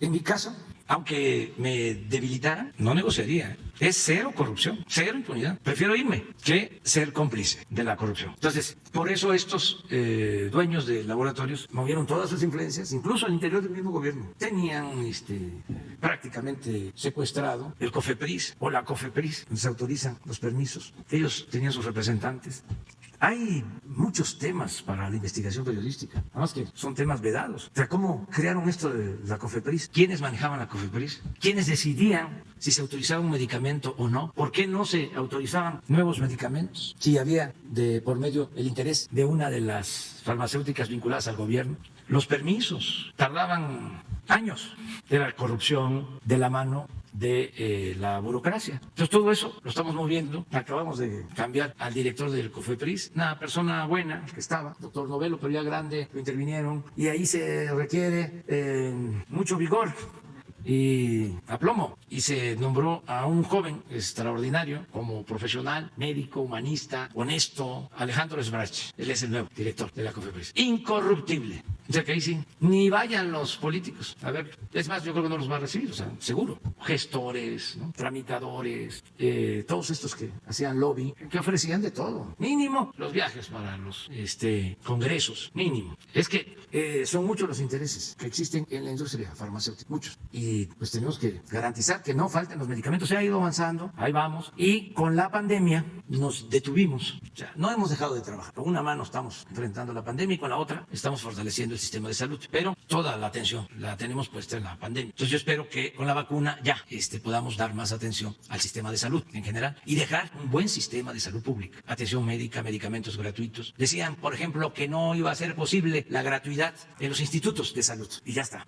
En mi caso, aunque me debilitaran, no negociaría. Es cero corrupción, cero impunidad. Prefiero irme que ser cómplice de la corrupción. Entonces, por eso estos dueños de laboratorios movieron todas sus influencias, incluso al interior del mismo gobierno. Tenían prácticamente secuestrado el COFEPRIS o la COFEPRIS, donde se autorizan los permisos. Ellos tenían sus representantes. Hay muchos temas para la investigación periodística, además que son temas vedados. O sea, ¿cómo crearon esto de la COFEPRIS? ¿Quiénes manejaban la COFEPRIS? ¿Quiénes decidían si se autorizaba un medicamento o no? ¿Por qué no se autorizaban nuevos medicamentos? Si había de por medio el interés de una de las farmacéuticas vinculadas al gobierno. Los permisos tardaban años. Era corrupción de la mano de la burocracia. Entonces todo eso lo estamos moviendo. Acabamos de cambiar al director del COFEPRIS, una persona buena que estaba, doctor Novelo, pero ya grande, lo intervinieron, y ahí se requiere mucho vigor y aplomo, y se nombró a un joven extraordinario como profesional, médico, humanista, honesto, Alejandro Sbrach. Él es el nuevo director de la COFEPRIS, incorruptible. O sea que ahí sí, ni vayan los políticos. A ver, es más, yo creo que no los va a recibir, o sea, seguro. Gestores, ¿no? Tramitadores, todos estos que hacían lobby, que ofrecían de todo. Mínimo los viajes para los congresos, mínimo. Es que son muchos los intereses que existen en la industria farmacéutica, muchos. Y pues tenemos que garantizar que no falten los medicamentos. Se ha ido avanzando, ahí vamos. Y con la pandemia nos detuvimos. O sea, no hemos dejado de trabajar. Con una mano estamos enfrentando la pandemia y con la otra estamos fortaleciendo el sistema de salud. Pero toda la atención la tenemos puesta en la pandemia. Entonces yo espero que con la vacuna ya podamos dar más atención al sistema de salud en general y dejar un buen sistema de salud pública. Atención médica, medicamentos gratuitos. Decían, por ejemplo, que no iba a ser posible la gratuidad en los institutos de salud. Y ya está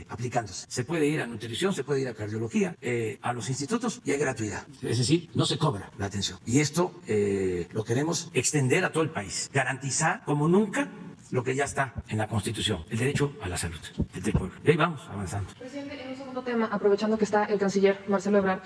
aplicándose. Se puede ir a nutrición, se puede ir a cardiología, a los institutos, y hay gratuidad. Es decir, no se cobra la atención. Y esto lo queremos extender a todo el país. Garantizar como nunca lo que ya está en la Constitución, el derecho a la salud del pueblo. Y ahí vamos avanzando. Presidente, en un segundo tema, aprovechando que está el canciller Marcelo Ebrard,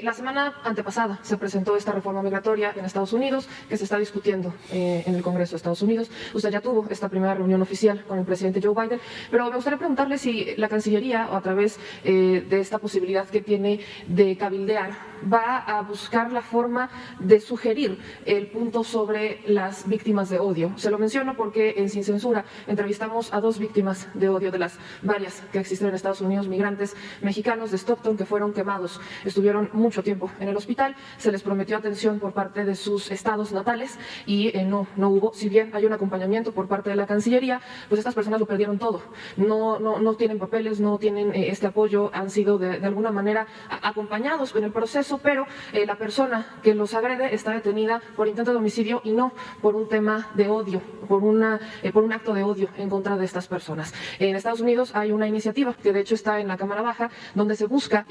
la semana antepasada se presentó esta reforma migratoria en Estados Unidos que se está discutiendo en el Congreso de Estados Unidos. Usted ya tuvo esta primera reunión oficial con el presidente Joe Biden, pero me gustaría preguntarle si la Cancillería, o a través de esta posibilidad que tiene de cabildear, va a buscar la forma de sugerir el punto sobre las víctimas de odio. Se lo menciono porque en Sin Censura entrevistamos a 2 víctimas de odio de las varias que existen en Estados Unidos, migrantes mexicanos de Stockton que fueron quemados. Estuvieron mucho tiempo en el hospital, se les prometió atención por parte de sus estados natales y no hubo. Si bien hay un acompañamiento por parte de la Cancillería, pues estas personas lo perdieron todo. No tienen papeles, no tienen este apoyo, han sido de alguna manera acompañados en el proceso, pero la persona que los agrede está detenida por intento de homicidio y no por un tema de odio, por un acto de odio en contra de estas personas. En Estados Unidos hay una iniciativa que de hecho está en la Cámara Baja, donde se busca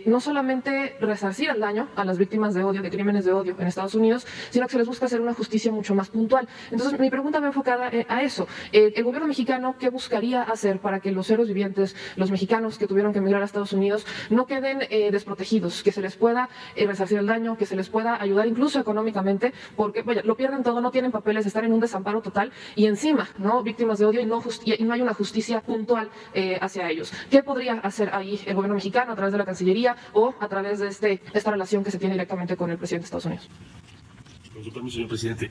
no solamente resarcir el daño a las víctimas de odio, de crímenes de odio en Estados Unidos, sino que se les busca hacer una justicia mucho más puntual. Entonces, mi pregunta va enfocada a eso. El gobierno mexicano, ¿qué buscaría hacer para que los héroes vivientes, los mexicanos que tuvieron que emigrar a Estados Unidos, no queden desprotegidos, que se les pueda resarcir el daño, que se les pueda ayudar incluso económicamente, porque lo pierden todo, no tienen papeles, están en un desamparo total y encima, ¿no?, víctimas de odio y no hay una justicia puntual hacia ellos? ¿Qué podría hacer ahí el gobierno mexicano a través de la Cancillería o a través de esta relación que se tiene directamente con el presidente de Estados Unidos? Con su permiso, señor presidente.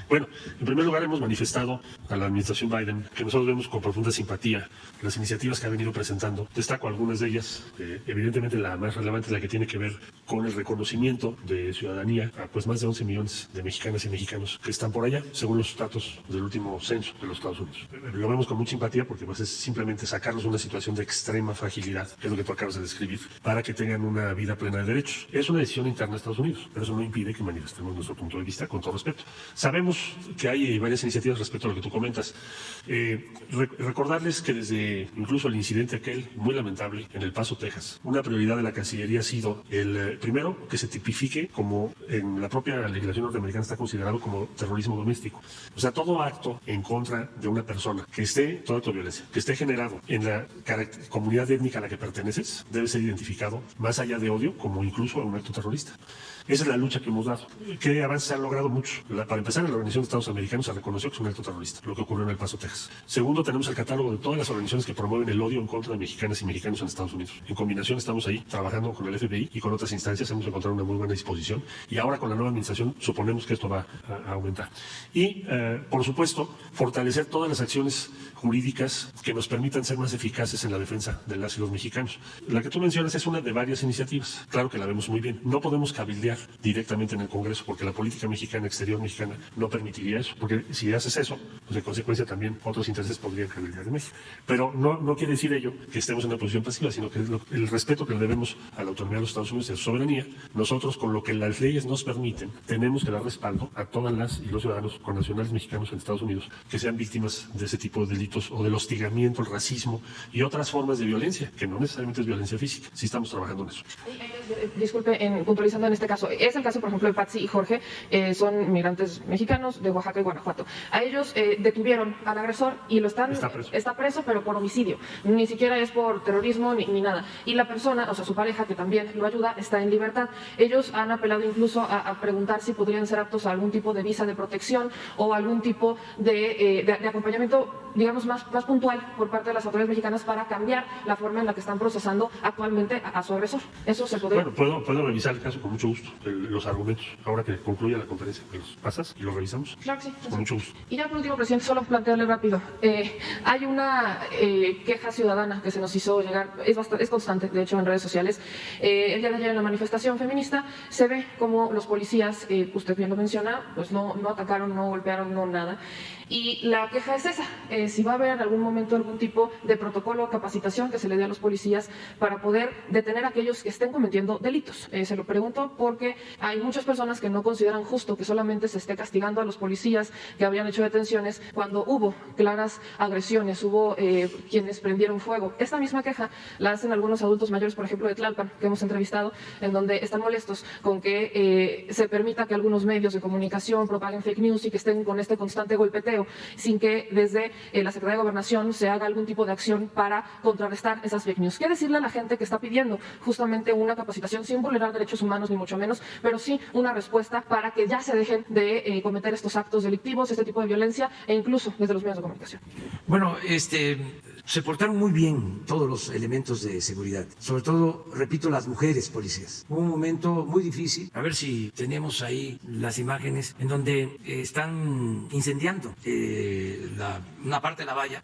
Bueno, en primer lugar hemos manifestado a la administración Biden que nosotros vemos con profunda simpatía las iniciativas que ha venido presentando. Destaco algunas de ellas. Evidentemente la más relevante es la que tiene que ver con el reconocimiento de ciudadanía a pues más de 11 millones de mexicanas y mexicanos que están por allá, según los datos del último censo de los Estados Unidos. Lo vemos con mucha simpatía porque pues, es simplemente sacarlos de una situación de extrema fragilidad, que es lo que tú acabas de describir, para que tengan una vida plena de derechos. Es una decisión interna de Estados Unidos, pero eso no impide que manifestemos nuestro punto de vista con todo respeto. Sabemos que hay varias iniciativas respecto a lo que tú comentas. Recordarles que desde incluso el incidente aquel muy lamentable en El Paso, Texas, una prioridad de la Cancillería ha sido el primero que se tipifique como en la propia legislación norteamericana está considerado como terrorismo doméstico. O sea, todo acto en contra de una persona que esté, toda tu violencia, que esté generado en la comunidad étnica a la que perteneces, debe ser identificado más allá de odio como incluso un acto terrorista. Esa es la lucha que hemos dado. ¿Qué avances se han logrado? Mucho. Para empezar, en la Organización de Estados Americanos se reconoció que es un acto terrorista, lo que ocurrió en El Paso, Texas. Segundo, tenemos el catálogo de todas las organizaciones que promueven el odio en contra de mexicanas y mexicanos en Estados Unidos. En combinación estamos ahí trabajando con el FBI y con otras instancias. Hemos encontrado una muy buena disposición y ahora con la nueva administración suponemos que esto va a aumentar. Y, por supuesto, fortalecer todas las acciones jurídicas que nos permitan ser más eficaces en la defensa de las y los mexicanos. La que tú mencionas es una de varias iniciativas. Claro que la vemos muy bien. No podemos cabildear directamente en el Congreso porque la política mexicana, exterior mexicana, no permitiría eso. Porque si haces eso, pues en consecuencia también otros intereses podrían cabildear de México. Pero no quiere decir ello que estemos en una posición pasiva, sino que el respeto que le debemos a la autonomía de los Estados Unidos y a su soberanía, nosotros con lo que las leyes nos permiten, tenemos que dar respaldo a todas las y los ciudadanos connacionales mexicanos en Estados Unidos que sean víctimas de ese tipo de delitos o del hostigamiento, el racismo y otras formas de violencia, que no necesariamente es violencia física. Sí estamos trabajando en eso. Disculpe, puntualizando en este caso, es el caso, por ejemplo, de Patsy y Jorge, son migrantes mexicanos de Oaxaca y Guanajuato. A ellos detuvieron al agresor y está preso, pero por homicidio. Ni siquiera es por terrorismo ni nada. Y la persona, o sea, su pareja, que también lo ayuda, está en libertad. Ellos han apelado incluso a preguntar si podrían ser aptos a algún tipo de visa de protección o algún tipo de acompañamiento, digamos, más puntual por parte de las autoridades mexicanas para cambiar la forma en la que están procesando actualmente a su agresor. Eso se podría... Bueno, puedo revisar el caso con mucho gusto, los argumentos, ahora que concluya la conferencia, que los pasas y los revisamos. Claro que sí. Con mucho gusto. Y ya por último, presidente, solo plantearle rápido. Hay una queja ciudadana que se nos hizo llegar, es constante, de hecho, en redes sociales. El día de ayer en la manifestación feminista se ve como los policías, usted bien lo menciona, pues no atacaron, no golpearon, no nada. Y la queja es esa, si va a haber en algún momento algún tipo de protocolo o capacitación que se le dé a los policías para poder detener a aquellos que estén cometiendo delitos. Se lo pregunto porque porque hay muchas personas que no consideran justo que solamente se esté castigando a los policías que habrían hecho detenciones cuando hubo claras agresiones, hubo quienes prendieron fuego. Esta misma queja la hacen algunos adultos mayores, por ejemplo, de Tlalpan, que hemos entrevistado, en donde están molestos con que se permita que algunos medios de comunicación propaguen fake news y que estén con este constante golpeteo, sin que desde la Secretaría de Gobernación se haga algún tipo de acción para contrarrestar esas fake news. ¿Qué decirle a la gente que está pidiendo justamente una capacitación sin vulnerar derechos humanos ni mucho menos, pero sí una respuesta para que ya se dejen de cometer estos actos delictivos, este tipo de violencia e incluso desde los medios de comunicación? Bueno, se portaron muy bien todos los elementos de seguridad, sobre todo, repito, las mujeres policías. Hubo un momento muy difícil, a ver si tenemos ahí las imágenes, en donde están incendiando una parte de la valla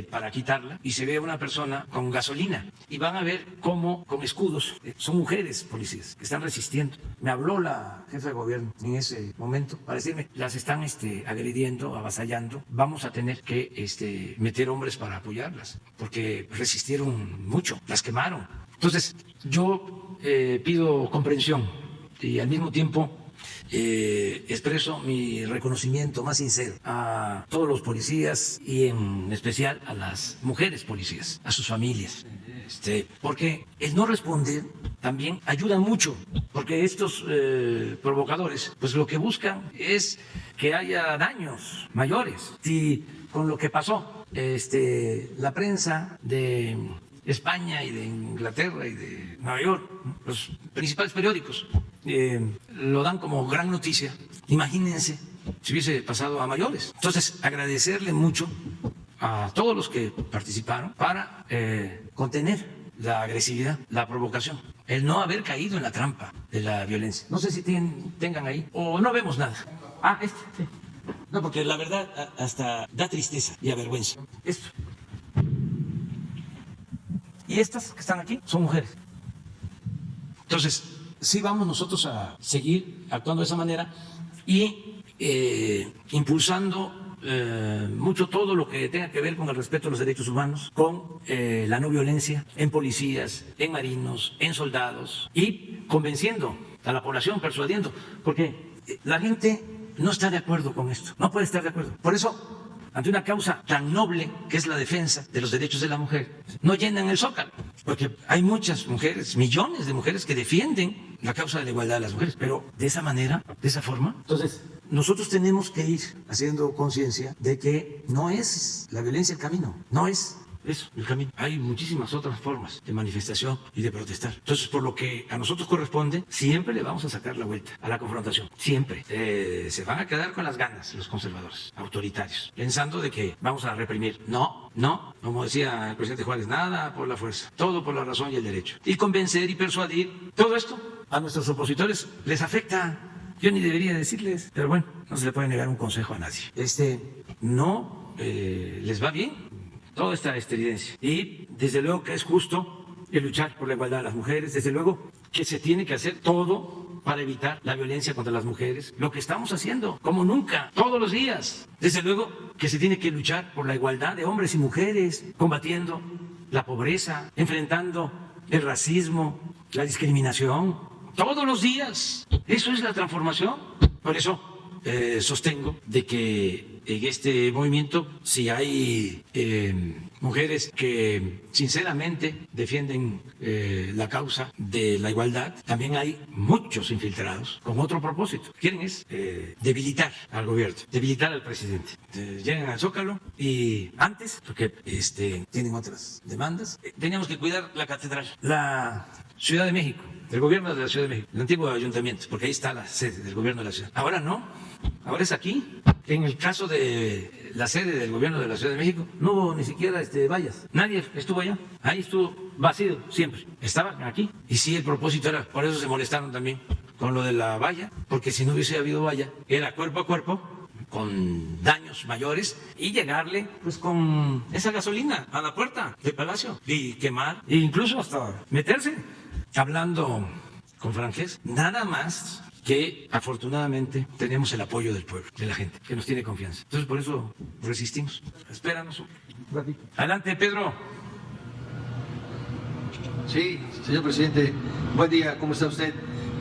para quitarla, y se ve a una persona con gasolina, y van a ver cómo con escudos, son mujeres policías que están resistiendo. Me habló la jefa de gobierno en ese momento para decirme, las están agrediendo, avasallando, vamos a tener que meter hombres para apoyarlas, porque resistieron mucho, las quemaron. Entonces, yo pido comprensión y al mismo tiempo expreso mi reconocimiento más sincero a todos los policías y en especial a las mujeres policías, a sus familias, porque el no responder también ayuda mucho, porque estos provocadores pues lo que buscan es que haya daños mayores. Si con lo que pasó la prensa de España y de Inglaterra y de Nueva York, los principales periódicos lo dan como gran noticia, imagínense si hubiese pasado a mayores. Entonces, agradecerle mucho a todos los que participaron para contener la agresividad, la provocación, el no haber caído en la trampa de la violencia. No sé si tengan ahí o no vemos nada. Sí. No, porque la verdad hasta da tristeza y avergüenza. Esto. Y estas que están aquí son mujeres. Entonces, sí vamos nosotros a seguir actuando de esa manera y impulsando mucho todo lo que tenga que ver con el respeto a los derechos humanos, con la no violencia en policías, en marinos, en soldados, y convenciendo a la población, persuadiendo, porque la gente no está de acuerdo con esto, no puede estar de acuerdo. Por eso, ante una causa tan noble que es la defensa de los derechos de la mujer, no llenan el Zócalo, porque hay muchas mujeres, millones de mujeres que defienden la causa de la igualdad de las mujeres, pero de esa manera, de esa forma. Entonces, nosotros tenemos que ir haciendo conciencia de que no es la violencia el camino, no es eso el camino. Hay muchísimas otras formas de manifestación y de protestar. Entonces, por lo que a nosotros corresponde, siempre le vamos a sacar la vuelta a la confrontación. Siempre. Se van a quedar con las ganas los conservadores, autoritarios, pensando de que vamos a reprimir. No, como decía el presidente Juárez, nada por la fuerza, todo por la razón y el derecho. Y convencer y persuadir, todo esto a nuestros opositores les afecta. Yo ni debería decirles, pero bueno, no se le puede negar un consejo a nadie. No les va bien toda esta estridencia. Y desde luego que es justo el luchar por la igualdad de las mujeres, desde luego que se tiene que hacer todo para evitar la violencia contra las mujeres, lo que estamos haciendo, como nunca, todos los días. Desde luego que se tiene que luchar por la igualdad de hombres y mujeres, combatiendo la pobreza, enfrentando el racismo, la discriminación, todos los días. Eso es la transformación. Por eso sostengo de que en este movimiento, si hay mujeres que sinceramente defienden la causa de la igualdad, también hay muchos infiltrados con otro propósito. Quieren es debilitar al gobierno, debilitar al presidente. Llegan al Zócalo y antes, porque tienen otras demandas, teníamos que cuidar la catedral, la Ciudad de México, el gobierno de la Ciudad de México, el antiguo ayuntamiento, porque ahí está la sede del gobierno de la ciudad. Ahora no, ahora es aquí. En el caso de la sede del gobierno de la Ciudad de México, no hubo ni siquiera vallas. Nadie estuvo allá. Ahí estuvo vacío siempre. Estaban aquí. Y sí, el propósito era, por eso se molestaron también con lo de la valla, porque si no hubiese habido valla, era cuerpo a cuerpo, con daños mayores, y llegarle pues con esa gasolina a la puerta del Palacio y quemar, e incluso hasta meterse. Hablando con franqueza, nada más que afortunadamente tenemos el apoyo del pueblo, de la gente, que nos tiene confianza. Entonces por eso resistimos. Espéranos un ratito. Adelante, Pedro. Sí, señor presidente, buen día, ¿cómo está usted?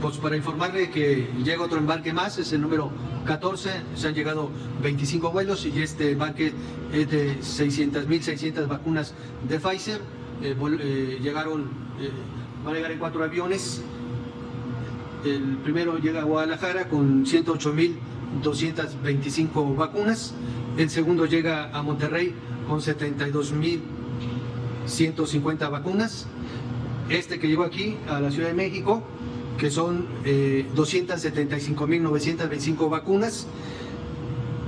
Pues para informarle que llega otro embarque más, es el número 14, se han llegado 25 vuelos y este embarque es de 1.600 vacunas de Pfizer. Van a llegar en 4 aviones. El primero llega a Guadalajara con 108.225 vacunas. El segundo llega a Monterrey con 72.150 vacunas. Este que llegó aquí a la Ciudad de México, que son 275.925 vacunas,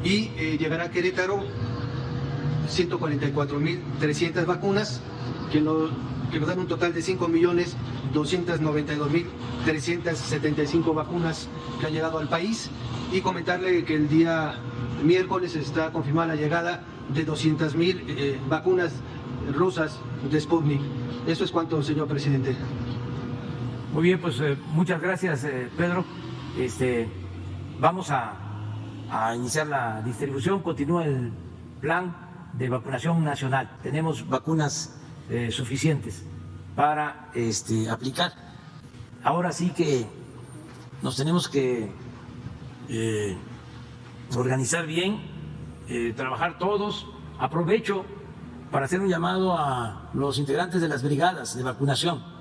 y llegará a Querétaro 144.300 vacunas, que nos dan un total de 5.292.375 vacunas que han llegado al país. Y comentarle que el día miércoles está confirmada la llegada de 200.000 vacunas rusas de Sputnik. Eso es cuanto, señor presidente. Muy bien, pues muchas gracias, Pedro. Vamos a iniciar la distribución. Continúa el plan de vacunación nacional. Tenemos vacunas suficientes para aplicar. Ahora sí que nos tenemos que organizar bien, trabajar todos. Aprovecho para hacer un llamado a los integrantes de las brigadas de vacunación,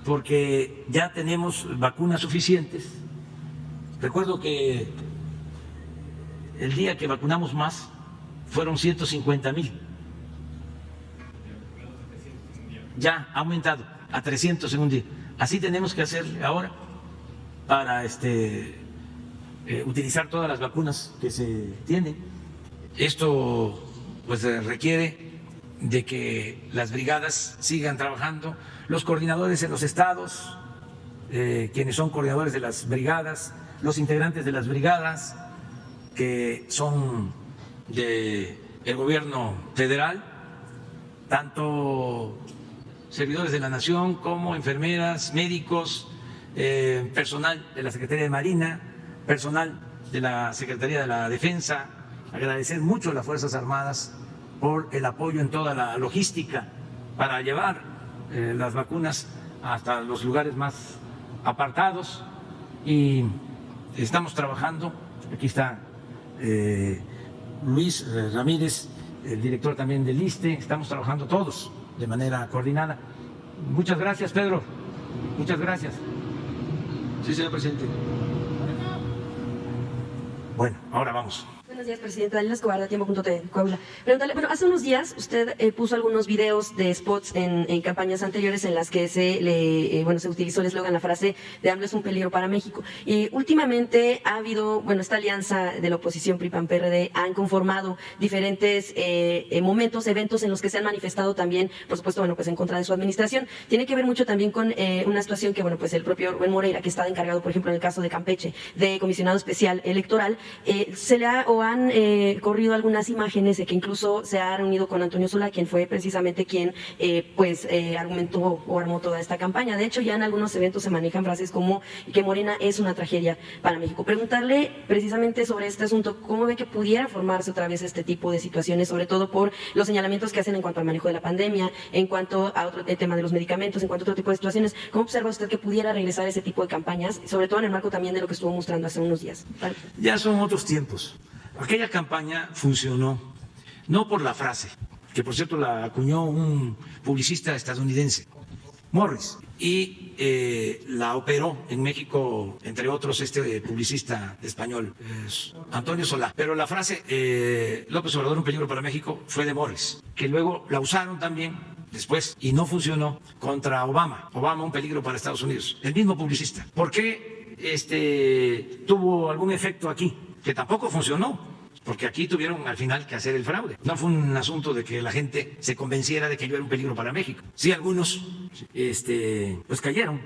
porque ya tenemos vacunas suficientes. Recuerdo que el día que vacunamos más fueron 150,000. Ya ha aumentado a 300 en un día. Así tenemos que hacer ahora para utilizar todas las vacunas que se tienen. Esto pues requiere de que las brigadas sigan trabajando, los coordinadores en los estados, quienes son coordinadores de las brigadas, los integrantes de las brigadas que son del gobierno federal, tanto servidores de la nación como enfermeras, médicos, personal de la Secretaría de Marina, personal de la Secretaría de la Defensa. Agradecer mucho a las Fuerzas Armadas por el apoyo en toda la logística para llevar las vacunas hasta los lugares más apartados, y estamos trabajando. Aquí está Luis Ramírez, el director también del ISSSTE. Estamos trabajando todos de manera coordinada. Muchas gracias, Pedro. Muchas gracias. Sí, señor presidente. Bueno, ahora vamos. Buenos días, presidente. Daniela Escobar, de Tiempo.t, Coahuila. Preguntarle, bueno, hace unos días usted puso algunos videos de spots en campañas anteriores en las que se utilizó el eslogan, la frase de AMLO es un peligro para México. Y últimamente ha habido, esta alianza de la oposición PRI-PAN-PRD han conformado diferentes eventos en los que se han manifestado también, por supuesto, en contra de su administración. Tiene que ver mucho también con una situación que, el propio Rubén Moreira, que está encargado, por ejemplo, en el caso de Campeche, de comisionado especial electoral, han corrido algunas imágenes de que incluso se ha reunido con Antonio Solá, quien fue precisamente quien argumentó o armó toda esta campaña. De hecho, ya en algunos eventos se manejan frases como que Morena es una tragedia para México. Preguntarle precisamente sobre este asunto, ¿cómo ve que pudiera formarse otra vez este tipo de situaciones, sobre todo por los señalamientos que hacen en cuanto al manejo de la pandemia, en cuanto a otro tema de los medicamentos, en cuanto a otro tipo de situaciones? ¿Cómo observa usted que pudiera regresar ese tipo de campañas, sobre todo en el marco también de lo que estuvo mostrando hace unos días? ¿Vale? Ya son otros tiempos. Aquella campaña funcionó no por la frase, que por cierto la acuñó un publicista estadounidense, Morris, y la operó en México, entre otros, este publicista español, Antonio Solá. Pero la frase López Obrador, un peligro para México, fue de Morris, que luego la usaron también después y no funcionó contra Obama. Obama, un peligro para Estados Unidos. El mismo publicista. ¿Por qué tuvo algún efecto aquí? Que tampoco funcionó, porque aquí tuvieron al final que hacer el fraude. No fue un asunto de que la gente se convenciera de que yo era un peligro para México. Sí, algunos pues cayeron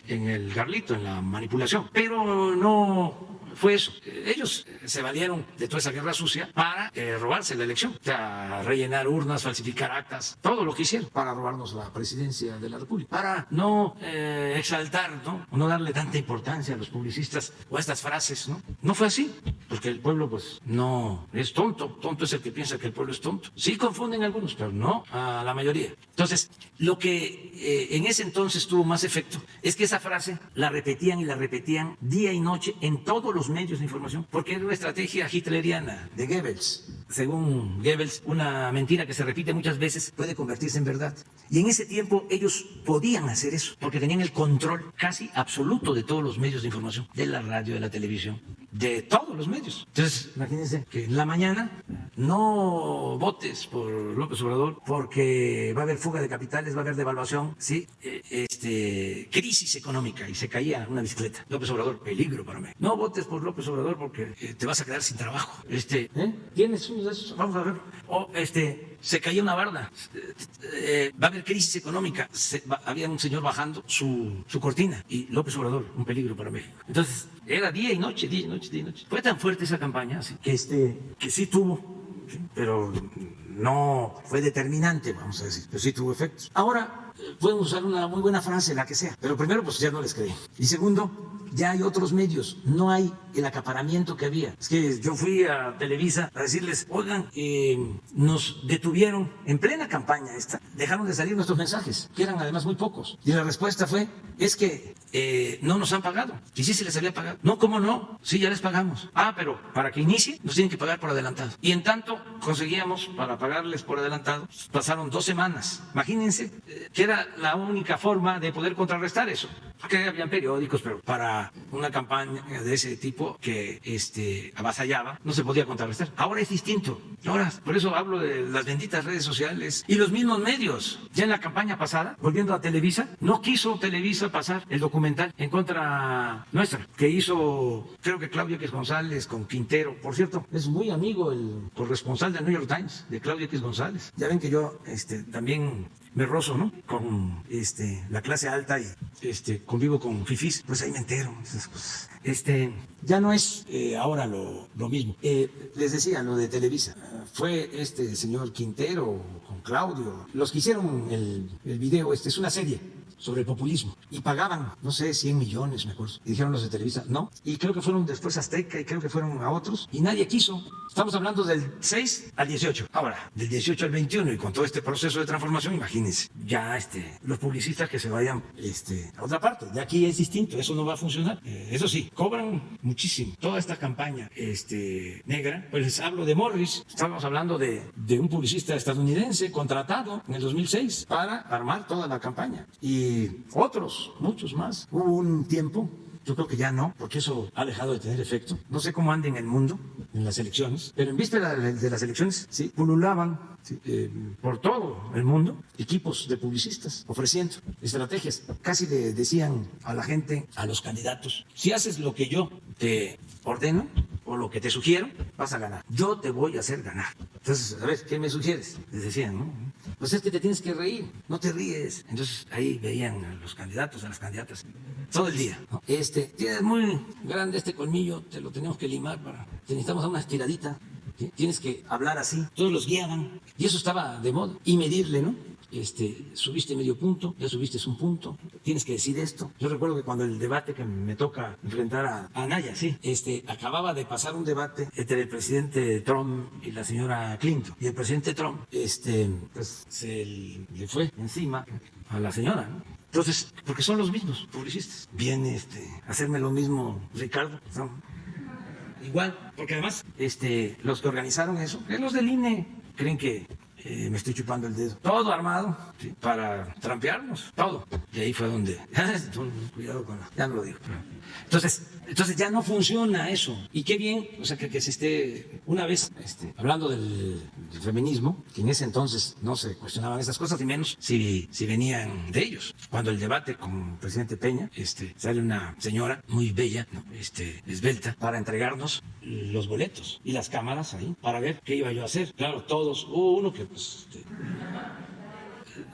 en el garlito, en la manipulación, pero no fue eso. Ellos se valieron de toda esa guerra sucia para robarse la elección, o sea, rellenar urnas, falsificar actas, todo lo que hicieron para robarnos la presidencia de la República, para no exaltar, no darle tanta importancia a los publicistas o a estas frases, ¿no? No fue así, porque el pueblo pues no es tonto. Tonto es el que piensa que el pueblo es tonto. Sí confunden a algunos, pero no a la mayoría. Entonces, lo que en ese entonces tuvo más efecto es que esa frase la repetían y la repetían día y noche en todos los medios de información, porque era una estrategia hitleriana de Goebbels. Según Goebbels, una mentira que se repite muchas veces puede convertirse en verdad. Y en ese tiempo ellos podían hacer eso, porque tenían el control casi absoluto de todos los medios de información, de la radio, de la televisión, de todos los medios. Entonces, imagínense que en la mañana no votes por López Obrador porque va a haber fuga de capitales, va a haber devaluación, ¿sí? Crisis económica, y se caía una bicicleta. López Obrador, peligro para mí. No votes por López Obrador porque te vas a quedar sin trabajo. ¿Tienes uno de esos? Vamos a ver. O se caía una barda. Va a haber crisis económica. Había un señor bajando su cortina y López Obrador, un peligro para México. Entonces, era día y noche, día y noche, día y noche. Fue tan fuerte esa campaña, ¿sí? que sí tuvo, ¿sí? Pero no fue determinante, vamos a decir, pero sí tuvo efectos. Ahora pueden usar una muy buena frase, la que sea, pero primero pues ya no les creí. Y segundo, ya hay otros medios, no hay el acaparamiento que había. Es que yo fui a Televisa a decirles, oigan, nos detuvieron en plena campaña esta, dejaron de salir nuestros mensajes, que eran además muy pocos. Y la respuesta fue, es que no nos han pagado. Y sí se les había pagado. No, ¿cómo no? Sí, ya les pagamos. Ah, pero para que inicie nos tienen que pagar por adelantado. Y en tanto conseguíamos para pagarles por adelantado, pasaron 2 semanas. Imagínense que era la única forma de poder contrarrestar eso. Porque habían periódicos, pero para una campaña de ese tipo que avasallaba, no se podía contrarrestar. Ahora es distinto. Ahora, por eso hablo de las benditas redes sociales y los mismos medios. Ya en la campaña pasada, volviendo a Televisa, no quiso Televisa pasar el documental en contra nuestra, que hizo, creo que Claudio X González con Quintero. Por cierto, es muy amigo el corresponsal del New York Times, de Claudio X González. Ya ven que yo también me rozo, ¿no? Con la clase alta y convivo con fifís, pues ahí me entero esas cosas. Ya no es ahora lo mismo. Les decía lo de Televisa. Fue este señor Quintero con Claudio, los que hicieron el video, es una serie sobre el populismo, y pagaban, no sé, 100 millones, me acuerdo, y dijeron los de Televisa, no, y creo que fueron después Azteca, y creo que fueron a otros, y nadie quiso. Estamos hablando del 6 al 18, ahora, del 18 al 21, y con todo este proceso de transformación, imagínense, ya los publicistas que se vayan a otra parte, de aquí es distinto, eso no va a funcionar. Eso sí, cobran muchísimo. Toda esta campaña negra, pues les hablo de Morris, estábamos hablando de un publicista estadounidense contratado en el 2006 para armar toda la campaña, y otros, muchos más. Hubo un tiempo, yo creo que ya no, porque eso ha dejado de tener efecto. No sé cómo anda en el mundo, en las elecciones, pero en víspera de las elecciones, sí, pululaban por todo el mundo equipos de publicistas ofreciendo estrategias. Casi le decían a la gente, a los candidatos, si haces lo que yo te ordeno o lo que te sugiero, vas a ganar. Yo te voy a hacer ganar. Entonces, a ver, ¿qué me sugieres? Les decían, ¿no? Pues es que te tienes que reír, no te ríes. Entonces ahí veían a los candidatos, a las candidatas, todo el día, ¿no? Tienes muy grande este colmillo, te lo tenemos que limar, te necesitamos una estiradita, ¿sí? Tienes que hablar así. Todos los guiaban, y eso estaba de moda. Y medirle, ¿no? Subiste medio punto, ya subiste un punto, tienes que decir esto. Yo recuerdo que cuando el debate que me toca enfrentar a Anaya, sí, acababa de pasar un debate entre el presidente Trump y la señora Clinton, y el presidente Trump, pues se le fue encima a la señora, ¿no? Entonces, porque son los mismos publicistas. Viene a hacerme lo mismo Ricardo, ¿no? Igual, porque además los que organizaron eso, los del INE, creen que me estoy chupando el dedo. Todo armado, ¿sí? Para trampearnos, todo. Y ahí fue donde, cuidado con ya no lo digo. Entonces ya no funciona eso. Y qué bien, o sea, que se esté, una vez hablando del feminismo, que en ese entonces no se cuestionaban esas cosas, y menos si venían de ellos. Cuando el debate con el presidente Peña, sale una señora muy bella, ¿no? Esbelta, para entregarnos los boletos y las cámaras ahí, para ver qué iba yo a hacer. Claro, todos, hubo uno que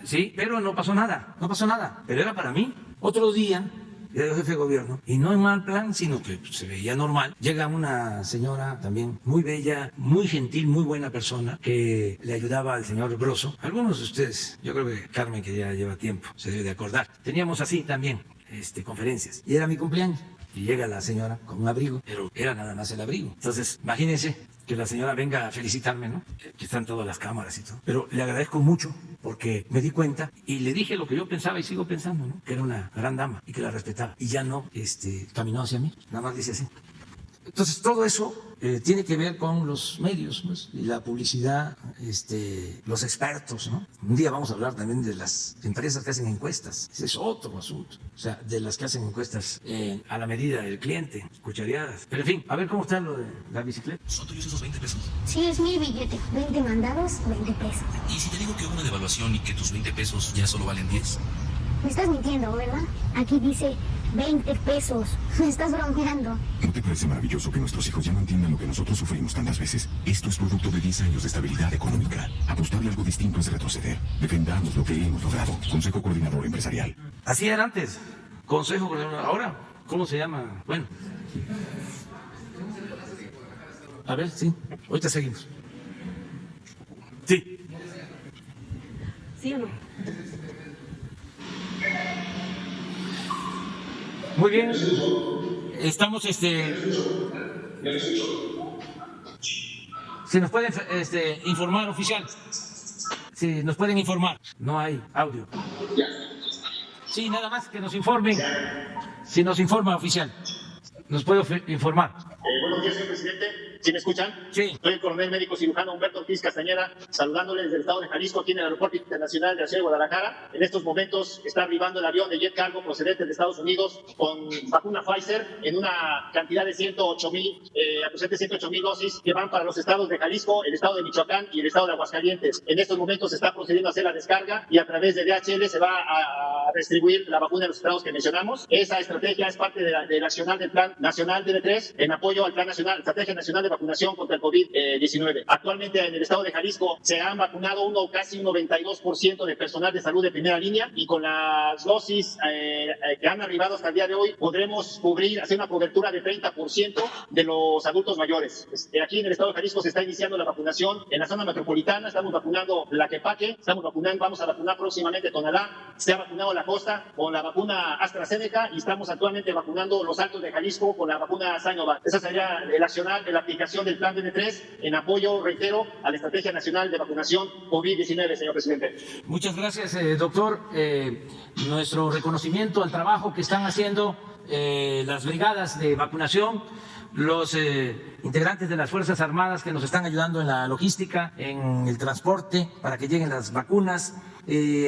sí, pero no pasó nada, pero era para mí. Otro día era el jefe de gobierno, y no en mal plan, sino que se veía normal. Llega una señora también muy bella, muy gentil, muy buena persona, que le ayudaba al señor Broso. Algunos de ustedes, yo creo que Carmen, que ya lleva tiempo, se debe de acordar. Teníamos así también conferencias, y era mi cumpleaños. Y llega la señora con un abrigo, pero era nada más el abrigo. Entonces, imagínense que la señora venga a felicitarme, ¿no? Que están todas las cámaras y todo. Pero le agradezco mucho porque me di cuenta y le dije lo que yo pensaba y sigo pensando, ¿no? Que era una gran dama y que la respetaba. Y ya no caminó hacia mí, nada más dice así. Entonces, todo eso tiene que ver con los medios, ¿no? Y la publicidad, los expertos, ¿no? Un día vamos a hablar también de las empresas que hacen encuestas. Ese es otro asunto. O sea, de las que hacen encuestas a la medida del cliente, cuchareadas. Pero en fin, a ver cómo está lo de la bicicleta. ¿Son tuyos esos 20 pesos? Sí, es mi billete. 20 mandados, 20 pesos. ¿Y si te digo que hubo una devaluación y que tus 20 pesos ya solo valen 10? Me estás mintiendo, ¿verdad? Aquí dice 20 pesos. Me estás bromeando. ¿No te parece maravilloso que nuestros hijos ya no entiendan lo que nosotros sufrimos tantas veces? Esto es producto de 10 años de estabilidad económica. Apostarle algo distinto es retroceder. Defendamos lo que hemos logrado. Consejo Coordinador Empresarial. Así era antes. Consejo Coordinador. Ahora, ¿cómo se llama? Bueno. A ver, sí. Ahorita seguimos. Sí. ¿Sí o no? Muy bien. Estamos Si nos pueden informar, oficial. Si nos pueden informar. No hay audio. Sí, nada más que nos informen. Si nos informa, oficial. ¿Nos puede informar? Buenos días, señor presidente. ¿Sí me escuchan? Sí. Soy el coronel médico cirujano Humberto Ortiz Castañeda, saludándoles desde el estado de Jalisco, aquí en el Aeropuerto Internacional de la Ciudad de Guadalajara. En estos momentos está arribando el avión de jet cargo procedente de Estados Unidos con vacuna Pfizer en una cantidad de aproximadamente 108,000 dosis que van para los estados de Jalisco, el estado de Michoacán y el estado de Aguascalientes. En estos momentos se está procediendo a hacer la descarga y a través de DHL se va a distribuir la vacuna en los estados que mencionamos. Esa estrategia es parte del accionar del Plan Nacional DN3 en apoyo al Plan Nacional, Estrategia Nacional de Vacunación contra el COVID-19. Actualmente en el estado de Jalisco se han vacunado casi un 92% de personal de salud de primera línea y con las dosis que han arribado hasta el día de hoy podremos hacer una cobertura de 30% de los adultos mayores. Aquí en el estado de Jalisco se está iniciando la vacunación en la zona metropolitana, estamos vacunando Tlaquepaque, vamos a vacunar próximamente Tonalá, se ha vacunado la costa con la vacuna AstraZeneca y estamos actualmente vacunando los Altos de Jalisco con la vacuna Sinovac. Esa sería el accionar de la aplicación del Plan DN3 en apoyo, reitero, a la Estrategia Nacional de Vacunación COVID-19, señor presidente. Muchas gracias, doctor. Nuestro reconocimiento al trabajo que están haciendo las brigadas de vacunación, los integrantes de las Fuerzas Armadas que nos están ayudando en la logística, en el transporte, para que lleguen las vacunas,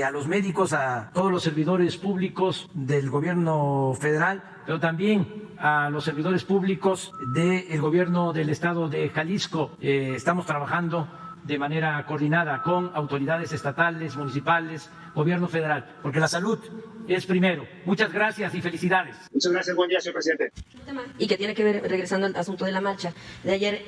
a los médicos, a todos los servidores públicos del gobierno federal, pero también a los servidores públicos del gobierno del estado de Jalisco. Estamos trabajando de manera coordinada con autoridades estatales, municipales, gobierno federal, porque la salud es primero. Muchas gracias y felicidades. Muchas gracias, buen día, señor presidente. Y que tiene que ver, regresando al asunto de la marcha de ayer,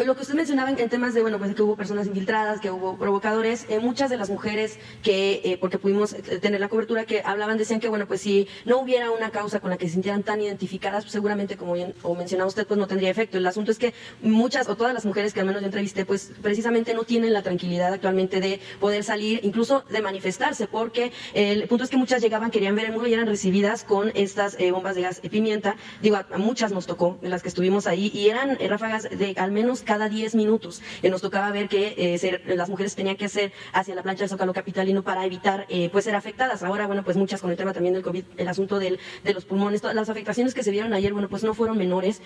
lo que usted mencionaba en temas de, pues que hubo personas infiltradas, que hubo provocadores, muchas de las mujeres que, porque pudimos tener la cobertura, que hablaban, decían que, pues si no hubiera una causa con la que se sintieran tan identificadas, pues seguramente, como bien o mencionaba usted, pues no tendría efecto. El asunto es que muchas o todas las mujeres que al menos yo entrevisté, pues precisamente no tienen la tranquilidad actualmente de poder salir, incluso de manifestarse, porque el punto es que muchas llegaban, querían ver el muro y eran recibidas con estas bombas de gas pimienta. Digo, a muchas nos tocó, en las que estuvimos ahí, y eran ráfagas de al menos cada 10 minutos. Nos tocaba ver que las mujeres tenían que hacer hacia la plancha del Zócalo capitalino para evitar pues ser afectadas. Ahora, pues muchas con el tema también del COVID, el asunto de los pulmones, todas las afectaciones que se vieron ayer, pues no fueron menores.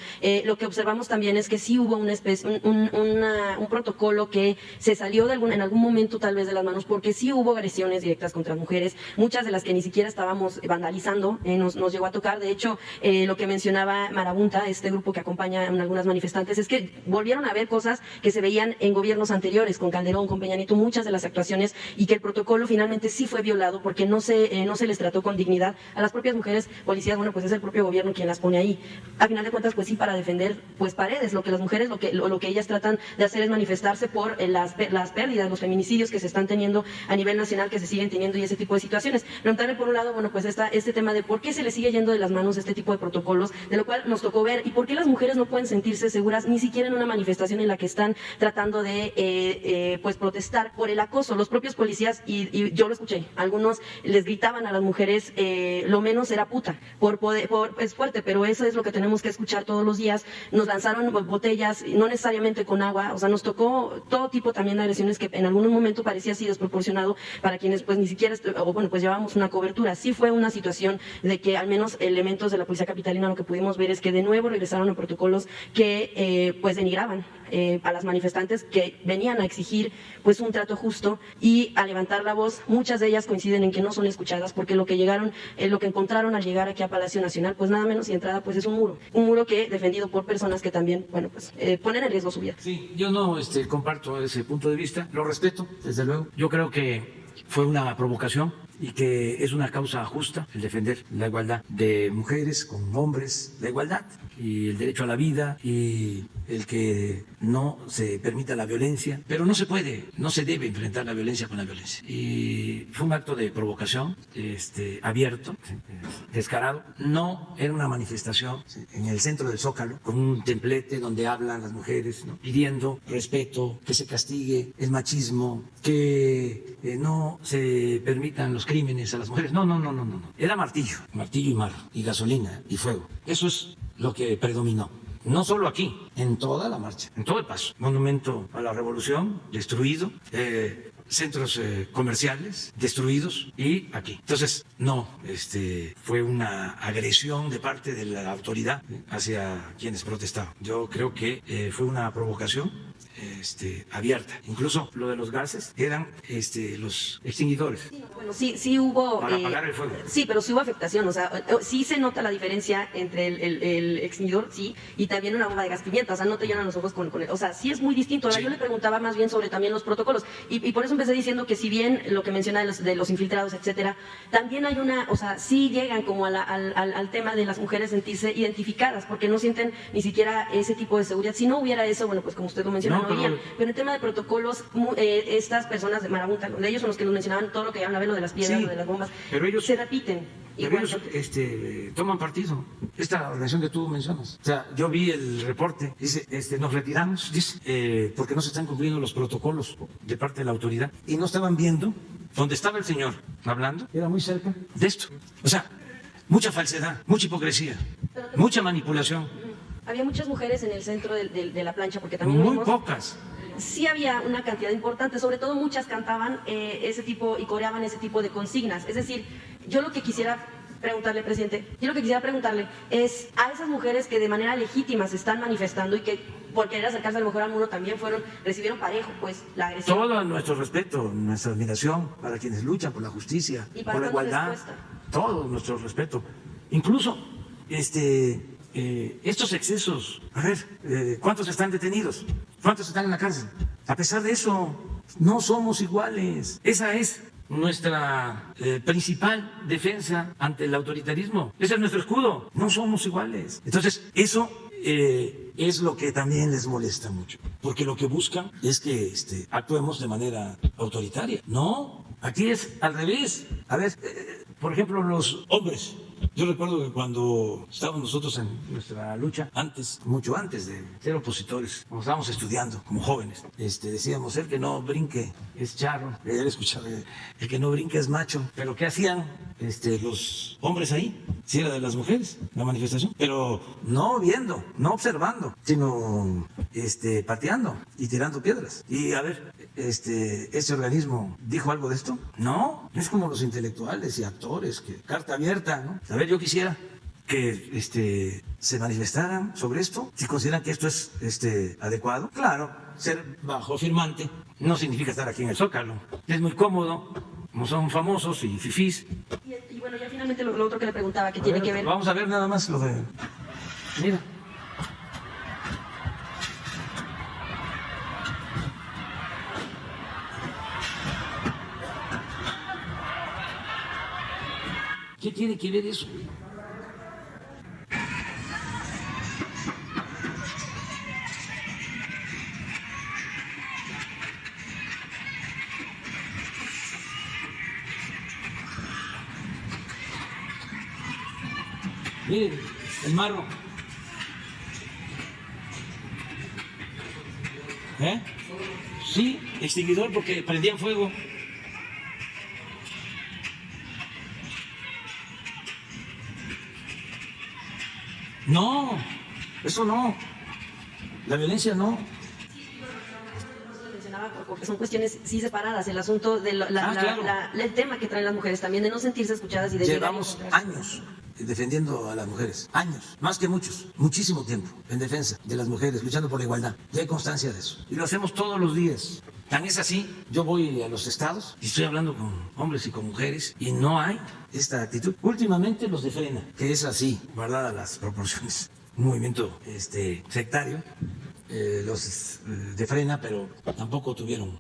Lo que observamos también es que sí hubo una especie, un protocolo que se salió en algún momento tal vez de las manos, porque sí hubo agresiones directas contra mujeres, muchas de las que ni siquiera estábamos vandalizando, nos llegó a tocar. De hecho, lo que mencionaba Marabunta, este grupo que acompaña a algunas manifestantes, es que volvieron a ver cosas que se veían en gobiernos anteriores, con Calderón, con Peña Nieto, muchas de las actuaciones, y que el protocolo finalmente sí fue violado porque no se les trató con dignidad a las propias mujeres policías. Pues es el propio gobierno quien las pone ahí. A final de cuentas, pues sí, para defender pues paredes. Lo que las mujeres, lo que ellas tratan de hacer es manifestarse por las pérdidas, los feminicidios que se están teniendo a nivel nacional, que se siguen teniendo y ese tipo de situaciones. Preguntarle por un lado, bueno, pues este tema de por qué se le sigue yendo de las manos este tipo de protocolos, de lo cual nos tocó ver, y por qué las mujeres no pueden sentirse seguras ni siquiera en una manifestación en la que están tratando de pues protestar por el acoso. Los propios policías, y yo lo escuché, algunos les gritaban a las mujeres, lo menos era puta, es fuerte, pero eso es lo que tenemos que escuchar todos los días. Nos lanzaron botellas, no necesariamente con agua, o sea, nos tocó todo tipo también de agresiones que en algún momento parecía así desproporcionado para quienes pues ni siquiera, o bueno, pues llevábamos una cobertura. Sí fue una situación de que al menos elementos de la policía capitalina lo que pudimos ver es que de nuevo regresaron a protocolos que pues denigraban a las manifestantes que venían a exigir pues un trato justo y a levantar la voz. Muchas de ellas coinciden en que no son escuchadas porque lo que encontraron al llegar aquí a Palacio Nacional, pues nada menos y entrada pues es un muro que defendido por personas que también, bueno, pues ponen en riesgo su vida. Sí, yo no comparto ese punto de vista, lo respeto, desde luego. Yo creo que fue una provocación y que es una causa justa el defender la igualdad de mujeres con hombres, la igualdad y el derecho a la vida y el que no se permita la violencia, pero no se puede, no se debe enfrentar la violencia con la violencia. Y fue un acto de provocación abierto, descarado. No era una manifestación en el centro del Zócalo con un templete donde hablan las mujeres, ¿no?, pidiendo respeto, que se castigue el machismo, que no se permitan los crímenes a las mujeres. No. Era martillo y mar, y gasolina y fuego. Eso es lo que predominó. No solo aquí, en toda la marcha, en todo el paso. Monumento a la Revolución, destruido, centros comerciales destruidos y aquí. Entonces, no, fue una agresión de parte de la autoridad hacia quienes protestaban. Yo creo que fue una provocación abierta. Incluso lo de los gases eran los extinguidores. Sí, bueno, sí hubo... Para apagar el fuego. Sí, pero sí hubo afectación. O sea, sí se nota la diferencia entre el extinguidor, sí, y también una bomba de gas pimienta. O sea, no te llenan los ojos con o sea, sí es muy distinto. Ahora, sí. Yo le preguntaba más bien sobre también los protocolos. Y por eso empecé diciendo que si bien lo que menciona de los infiltrados, etcétera, también hay o sea, sí llegan como al tema de las mujeres sentirse identificadas, porque no sienten ni siquiera ese tipo de seguridad. Si no hubiera eso, bueno, pues como usted lo menciona, no irían. Pero en tema de protocolos, estas personas de Marabunta, de ellos son los que nos mencionaban todo lo que hablan, lo de las piedras, sí, lo de las bombas, pero ellos se repiten. Pero ellos toman partido. Esta organización que tú mencionas. O sea, yo vi el reporte, dice, nos retiramos, dice, porque no se están cumpliendo los protocolos de parte de la autoridad. Y no estaban viendo donde estaba el señor hablando, era muy cerca de esto. O sea, mucha falsedad, mucha hipocresía, mucha manipulación. Había muchas mujeres en el centro de la plancha, porque también muy pocas. Sí había una cantidad importante, sobre todo muchas cantaban ese tipo y coreaban ese tipo de consignas. Es decir, yo lo que quisiera preguntarle, presidente, es a esas mujeres que de manera legítima se están manifestando y que por querer acercarse a lo mejor al muro también recibieron parejo, pues, la agresión. Todo nuestro respeto, nuestra admiración para quienes luchan por la justicia, por la igualdad, todo nuestro respeto. Incluso, estos excesos, a ver, ¿cuántos están detenidos? ¿Cuántos están en la cárcel? A pesar de eso, no somos iguales. Esa es nuestra principal defensa ante el autoritarismo. Ese es nuestro escudo. No somos iguales. Entonces, eso es lo que también les molesta mucho. Porque lo que buscan es que actuemos de manera autoritaria. No, aquí es al revés. A ver, por ejemplo, los hombres. Yo recuerdo que cuando estábamos nosotros en nuestra lucha, mucho antes de ser opositores, cuando estábamos estudiando como jóvenes, decíamos, el que no brinque es charro, ya escuchaba, el que no brinque es macho. Pero ¿qué hacían los hombres ahí? Si era de las mujeres, la manifestación, pero no viendo, no observando, sino pateando y tirando piedras. Y a ver, ¿este organismo dijo algo de esto? No, es como los intelectuales y actores, que carta abierta, ¿no? A ver, yo quisiera que se manifestaran sobre esto, si consideran que esto es adecuado. Claro, ser bajo firmante no significa estar aquí en el Zócalo. Es muy cómodo, como son famosos y fifís. Y bueno, ya finalmente lo otro que le preguntaba, que tiene que ver... Vamos a ver nada más lo de... Mira. ¿Qué tiene que ver eso? Miren, el marro. Sí, extinguidor porque prendían fuego. No, eso no. La violencia no. Porque son cuestiones sí separadas, el asunto de el tema que traen las mujeres también, de no sentirse escuchadas y de llevamos años defendiendo a las mujeres, años, más que muchos, muchísimo tiempo en defensa de las mujeres, luchando por la igualdad. Y hay constancia de eso. Y lo hacemos todos los días. Tan es así, yo voy a los estados y estoy hablando con hombres y con mujeres y no hay esta actitud. Últimamente los de Frena, que es así, guardadas las proporciones, un movimiento sectario, los de Frena, pero tampoco tuvieron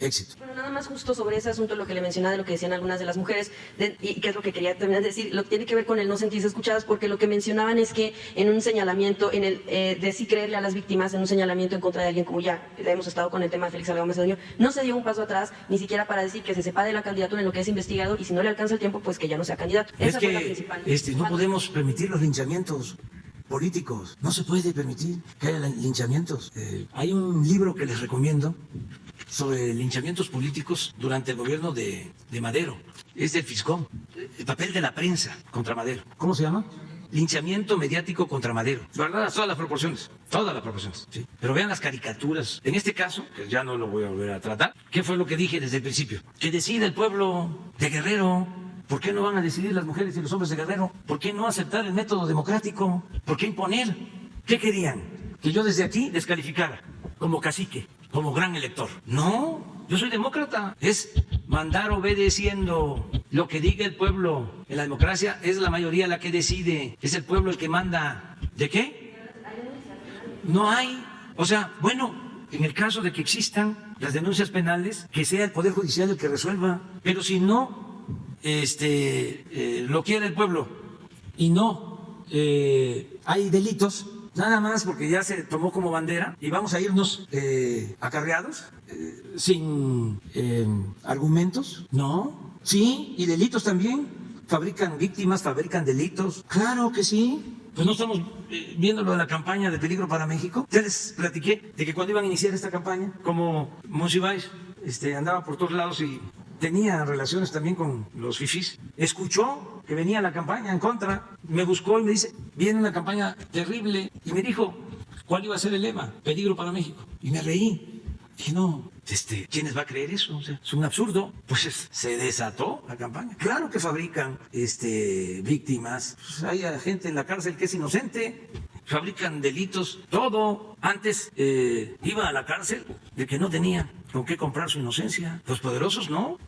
éxito. Bueno, nada más justo sobre ese asunto, lo que le mencionaba de lo que decían algunas de las mujeres, y que es lo que quería terminar de decir, lo que tiene que ver con el no sentirse escuchadas, porque lo que mencionaban es que en un señalamiento, en el de sí creerle a las víctimas, en un señalamiento en contra de alguien, como ya hemos estado con el tema de Félix Salgado Macedonio, no se dio un paso atrás, ni siquiera para decir que se separe de la candidatura en lo que es investigador, y si no le alcanza el tiempo, pues que ya no sea candidato. Esa fue la principal. No podemos permitir los linchamientos políticos. No se puede permitir que haya linchamientos. Hay un libro que les recomiendo sobre linchamientos políticos durante el gobierno de Madero. Es del Fiscón. El papel de la prensa contra Madero. ¿Cómo se llama? Linchamiento mediático contra Madero. Guardadas todas las proporciones. Todas las proporciones. ¿Sí? Pero vean las caricaturas. En este caso, que ya no lo voy a volver a tratar, ¿qué fue lo que dije desde el principio? Que decida el pueblo de Guerrero. ¿Por qué no van a decidir las mujeres y los hombres de Guerrero? ¿Por qué no aceptar el método democrático? ¿Por qué imponer? ¿Qué querían? ¿Que yo desde aquí descalificara como cacique, como gran elector? No, yo soy demócrata. Es mandar obedeciendo lo que diga el pueblo. En la democracia es la mayoría la que decide. Es el pueblo el que manda. ¿De qué? No hay. O sea, bueno, en el caso de que existan las denuncias penales, que sea el Poder Judicial el que resuelva. Pero si no lo quiere el pueblo y no hay delitos, nada más porque ya se tomó como bandera y vamos a irnos acarreados sin argumentos. No, sí, y delitos también. Fabrican víctimas, fabrican delitos. Claro que sí. Pues no estamos viendo lo de la campaña de Peligro para México. Ya les platiqué de que cuando iban a iniciar esta campaña, como Monsiváis andaba por todos lados y tenía relaciones también con los fifís, escuchó que venía la campaña en contra, me buscó y me dice, viene una campaña terrible, y me dijo, ¿cuál iba a ser el lema? Peligro para México. Y me reí. Dije, no, ¿quiénes va a creer eso? O sea, es un absurdo. Pues se desató la campaña. Claro que fabrican víctimas. Pues hay gente en la cárcel que es inocente. Fabrican delitos, todo. Antes iba a la cárcel de que no tenía con qué comprar su inocencia. Los poderosos no.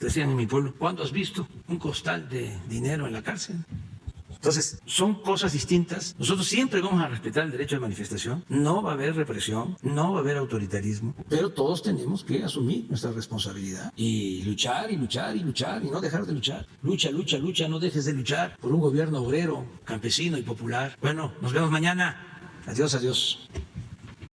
Decían en mi pueblo, ¿cuándo has visto un costal de dinero en la cárcel? Entonces, son cosas distintas. Nosotros siempre vamos a respetar el derecho de manifestación. No va a haber represión, no va a haber autoritarismo, pero todos tenemos que asumir nuestra responsabilidad y luchar y luchar y luchar y no dejar de luchar. Lucha, lucha, lucha, no dejes de luchar por un gobierno obrero, campesino y popular. Bueno, nos vemos mañana. Adiós, adiós.